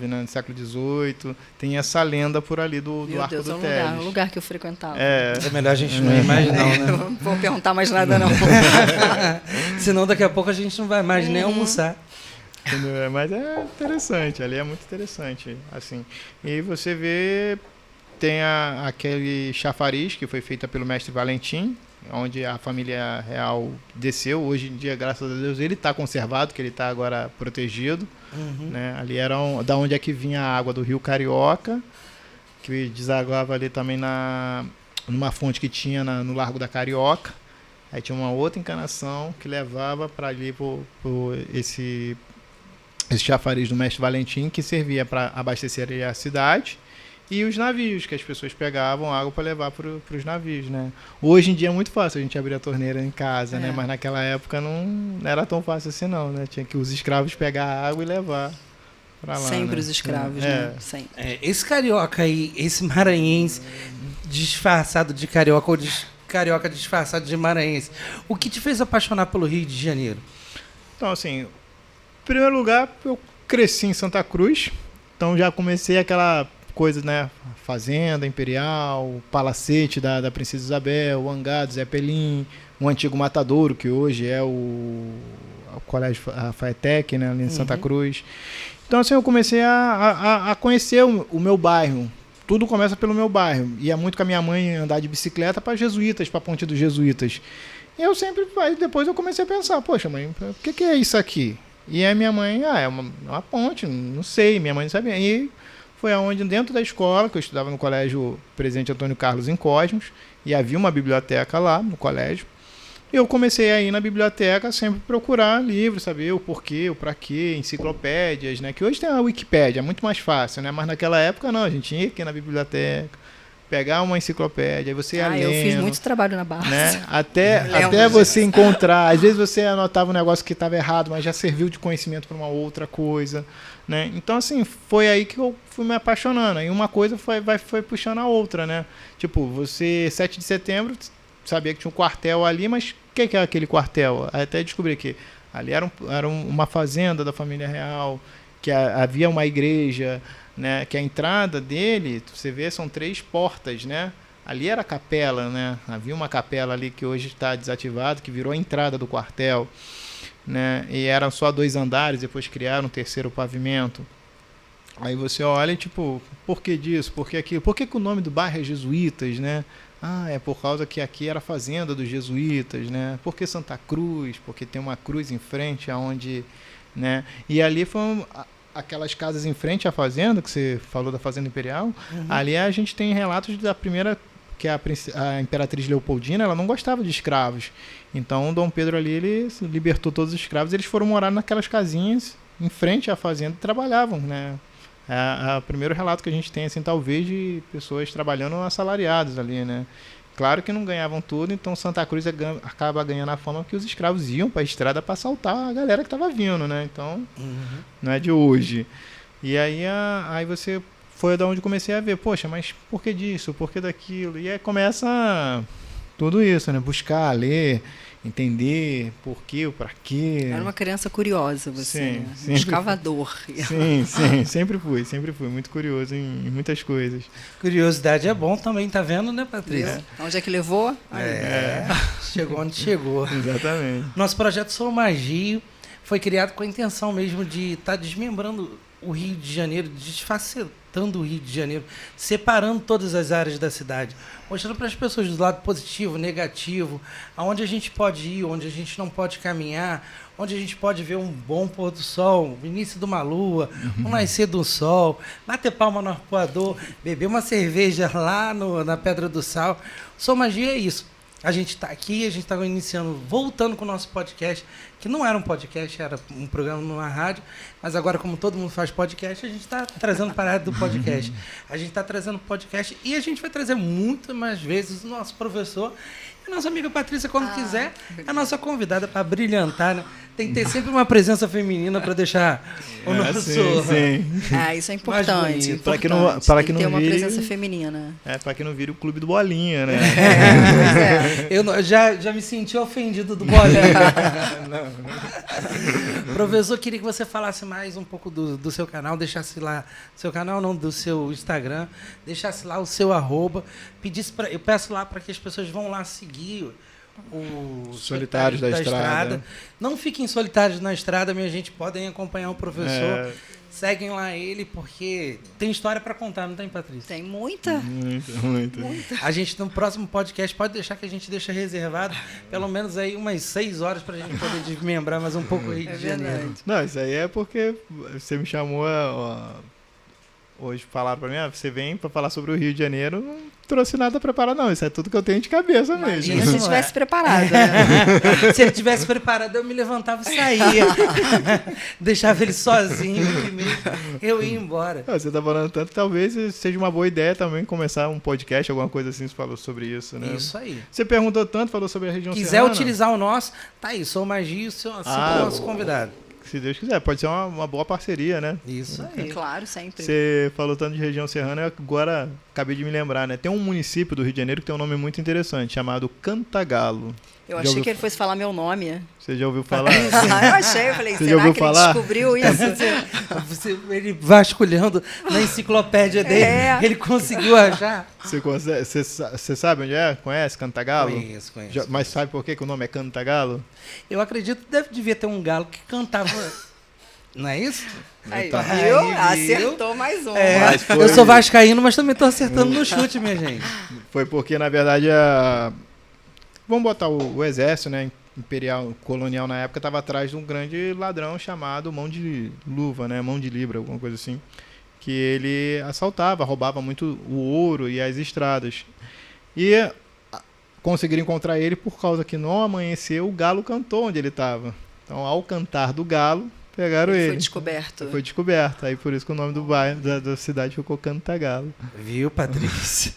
né? No século XVIII, tem essa lenda por ali do Arco do Teles. É um lugar que eu frequentava. É melhor a gente não ir mais não, né? Não vou perguntar mais nada, não. Senão daqui a pouco a gente não vai mais nem almoçar. Mas é interessante, ali é muito interessante, assim. E você vê, tem aquele chafariz que foi feita pelo mestre Valentim, onde a família real desceu. Hoje em dia, graças a Deus, ele está conservado, que ele está agora protegido. Né? Ali era da onde é que vinha a água do Rio Carioca, que desaguava ali também numa fonte que tinha no Largo da Carioca. Aí tinha uma outra encanação que levava para ali esse chafariz do mestre Valentim, que servia para abastecer a cidade. E os navios, que as pessoas pegavam água para levar para os navios, né? Hoje em dia é muito fácil a gente abrir a torneira em casa, né? Mas naquela época não era tão fácil assim, não, né? Tinha que os escravos pegar a água e levar para lá. Sempre, né? Os escravos, né? Sempre. Esse carioca aí, esse maranhense disfarçado de carioca, ou carioca disfarçado de maranhense, o que te fez apaixonar pelo Rio de Janeiro? Então, assim, em primeiro lugar, eu cresci em Santa Cruz, então já comecei aquela coisa, né? Fazenda Imperial, Palacete da Princesa Isabel, o hangar do Zé Pelim, o antigo Matadouro, que hoje é o Colégio Faetec, né? Ali em Santa Cruz. Então, assim, eu comecei a conhecer o meu bairro. Tudo começa pelo meu bairro. Ia muito com a minha mãe andar de bicicleta para Jesuítas, para a Ponte dos Jesuítas. E eu sempre, depois eu comecei a pensar, poxa, mãe, o que é isso aqui? E a minha mãe, é uma ponte, não sei, minha mãe não sabia. E foi aonde, dentro da escola, que eu estudava no colégio Presidente Antônio Carlos em Cosmos, e havia uma biblioteca lá no colégio, eu comecei a ir na biblioteca sempre procurar livros, saber o porquê, o pra quê, enciclopédias, né? Que hoje tem a Wikipédia, é muito mais fácil, né? Mas naquela época não, a gente tinha que ir na biblioteca, pegar uma enciclopédia, aí você ia lendo. Eu fiz muito trabalho na base. Né? Até você encontrar, às vezes você anotava um negócio que estava errado, mas já serviu de conhecimento para uma outra coisa. Né? Então, assim, foi aí que eu fui me apaixonando. E uma coisa foi puxando a outra, né? Tipo, você, 7 de setembro, sabia que tinha um quartel ali, mas o que é aquele quartel? Até descobri que ali era uma fazenda da família real, que havia uma igreja, né? Que a entrada dele, você vê, são 3 portas, né? Ali era a capela, né? Havia uma capela ali que hoje está desativada, que virou a entrada do quartel, né? E eram só 2 andares, depois criaram um 3º pavimento. Aí você olha e tipo, por que disso? Por que aquilo? Por que o nome do bairro é Jesuítas, né? Ah, é por causa que aqui era a fazenda dos jesuítas, né? Por que Santa Cruz? Porque tem uma cruz em frente aonde, né? E ali foram aquelas casas em frente à fazenda, que você falou da Fazenda Imperial. Ali a gente tem relatos da primeira, que a Imperatriz Leopoldina, ela não gostava de escravos. Então, Dom Pedro ali, ele libertou todos os escravos, eles foram morar naquelas casinhas em frente à fazenda e trabalhavam, né? É o primeiro relato que a gente tem, assim, talvez, de pessoas trabalhando assalariados ali, né? Claro que não ganhavam tudo, então Santa Cruz acaba ganhando a fama que os escravos iam para a estrada para assaltar a galera que estava vindo, né? Então, não é de hoje. E aí você foi da onde comecei a ver, poxa, mas por que disso? Por que daquilo? E aí começa tudo isso, né? Buscar, ler, entender por quê, o para quê. Era uma criança curiosa, você, sim, né? Escavador. Sim, sempre fui muito curioso em muitas coisas. Curiosidade é bom também, tá vendo, né, Patrícia? Onde é que levou? Chegou onde chegou. Exatamente. Nosso projeto Sou Magia foi criado com a intenção mesmo de estar desmembrando o Rio de Janeiro, desfacetando o Rio de Janeiro, separando todas as áreas da cidade, mostrando para as pessoas do lado positivo, negativo, aonde a gente pode ir, onde a gente não pode caminhar, onde a gente pode ver um bom pôr do sol, o início de uma lua, o nascer do sol, bater palma no arpoador, beber uma cerveja lá na Pedra do Sal. Sou Magia é isso. A gente está aqui, a gente está iniciando, voltando com o nosso podcast, que não era um podcast, era um programa numa rádio, mas agora, como todo mundo faz podcast, a gente está trazendo para a área do podcast. A gente está trazendo podcast e a gente vai trazer muito mais vezes o nosso professor e a nossa amiga Patrícia, quando quiser, a nossa convidada para brilhantar, né? Tem que ter sempre uma presença feminina para deixar o nosso... Sim. Isso é importante. Para que não ter uma presença feminina. Para que não vire o clube do Bolinha, né? Pois é. Eu já me senti ofendido do Bolinha. Professor, queria que você falasse mais um pouco do seu canal, deixasse lá, seu canal não, do seu Instagram, deixasse lá o seu @, eu peço lá para que as pessoas vão lá seguir os Solitários da Estrada. Não fiquem solitários na estrada, minha gente, podem acompanhar o professor. Seguem lá ele, porque tem história para contar, não tem, Patrícia? Tem muita. Muita. A gente, no próximo podcast, pode deixar que a gente deixa reservado pelo menos aí umas 6 horas para a gente poder desmembrar mais um pouco o Rio de Janeiro. Não, isso aí é porque você me chamou hoje, falaram para mim, você vem para falar sobre o Rio de Janeiro, não trouxe nada preparado, não. Isso é tudo que eu tenho de cabeça mesmo. Imagina se eu tivesse preparado. Né? Se ele tivesse preparado, eu me levantava e saía. Deixava ele sozinho aqui mesmo. Eu ia embora. Você tá falando tanto, talvez seja uma boa ideia também começar um podcast, alguma coisa assim, você falou sobre isso, né? Isso aí. Você perguntou tanto, falou sobre a região Quiser serrana. utilizar o nosso, tá aí, Sou Magia, o nosso convidado. Se Deus quiser, pode ser uma boa parceria, né? Isso aí. Claro, sempre. Você falou tanto de região serrana, eu agora acabei de me lembrar, né? Tem um município do Rio de Janeiro que tem um nome muito interessante, chamado Cantagalo. Eu achei que ele fosse falar meu nome. Você já ouviu falar? Eu achei, eu falei, Você já será ouviu que falar? ele descobriu isso? Ele vasculhando na enciclopédia dele, ele conseguiu achar. Você sabe onde é? Conhece Cantagalo? Conheço. Mas sabe por que o nome é Cantagalo? Eu acredito que devia ter um galo que cantava. Não é isso? Aí, viu? Acertou mais um. Eu sou vascaíno, mas também estou acertando no chute, minha gente. Foi porque, na verdade, vamos botar o exército, né, imperial, colonial na época, estava atrás de um grande ladrão chamado Mão de Luva, né, Mão de Libra, alguma coisa assim, que ele assaltava, roubava muito o ouro e as estradas. E conseguiram encontrar ele por causa que no amanhecer o galo cantou onde ele estava. Então, ao cantar do galo, pegaram ele. Foi descoberto. Aí por isso que o nome do bairro, da cidade ficou Cantagalo. Viu, Patrícia?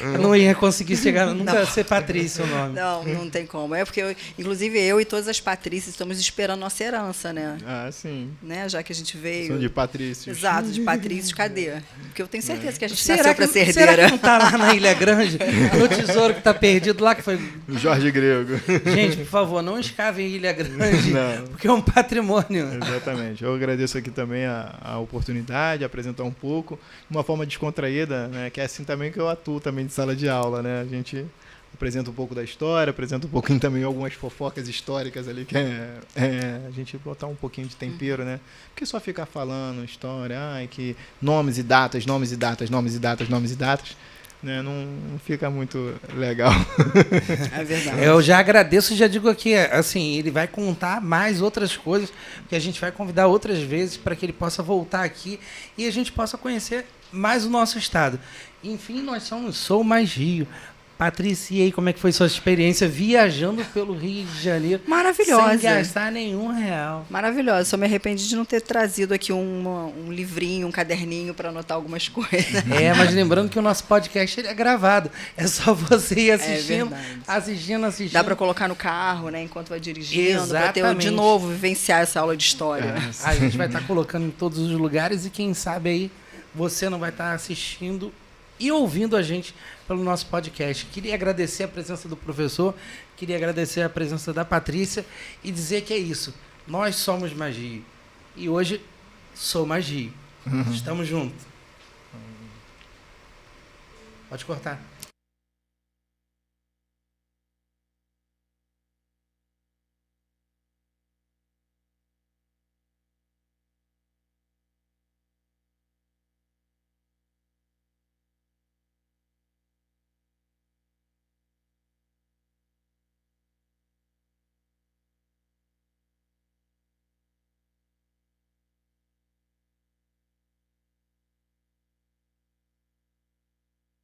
Eu não ia conseguir chegar, nunca ser Patrícia o nome. Não tem como. É porque, inclusive, eu e todas as Patrícias estamos esperando nossa herança, né? Ah, sim. Né? Já que a gente veio... São de Patrícios. Exato, de Patrícios, cadê? Porque eu tenho certeza que a gente Será nasceu para ser será herdeira. que não tá lá na Ilha Grande? No tesouro que tá perdido lá, que foi... O Jorge Grego. Gente, por favor, não escavem Ilha Grande, Não. porque é um patrimônio. Exatamente. Eu agradeço aqui também a oportunidade de apresentar um pouco, de uma forma descontraída, né? Que é assim também que eu atuo também de sala de aula, né? A gente apresenta um pouco da história, apresenta um pouquinho também algumas fofocas históricas ali, que a gente botar um pouquinho de tempero, né? Porque só ficar falando história, que nomes e datas, nomes e datas, nomes e datas, nomes e datas, né? Não fica muito legal. É verdade. Eu já agradeço e já digo aqui, assim, ele vai contar mais outras coisas, que a gente vai convidar outras vezes para que ele possa voltar aqui e a gente possa conhecer mais o nosso estado. Enfim, nós somos Sou Mais Rio. Patrícia, e aí, como é que foi sua experiência viajando pelo Rio de Janeiro? Maravilhosa. Sem gastar nenhum real. Maravilhosa. Só me arrependi de não ter trazido aqui um livrinho, um caderninho para anotar algumas coisas. Mas lembrando que o nosso podcast ele é gravado. É só você ir assistindo, verdade. assistindo. Dá para colocar no carro, né, enquanto vai dirigindo, para ter de Exatamente. novo vivenciar essa aula de história. A gente vai estar colocando em todos os lugares e quem sabe aí você não vai estar assistindo e ouvindo a gente pelo nosso podcast. Queria agradecer a presença do professor, queria agradecer a presença da Patrícia e dizer que é isso. Nós somos Magia. E hoje sou Magia. Estamos juntos. Pode cortar.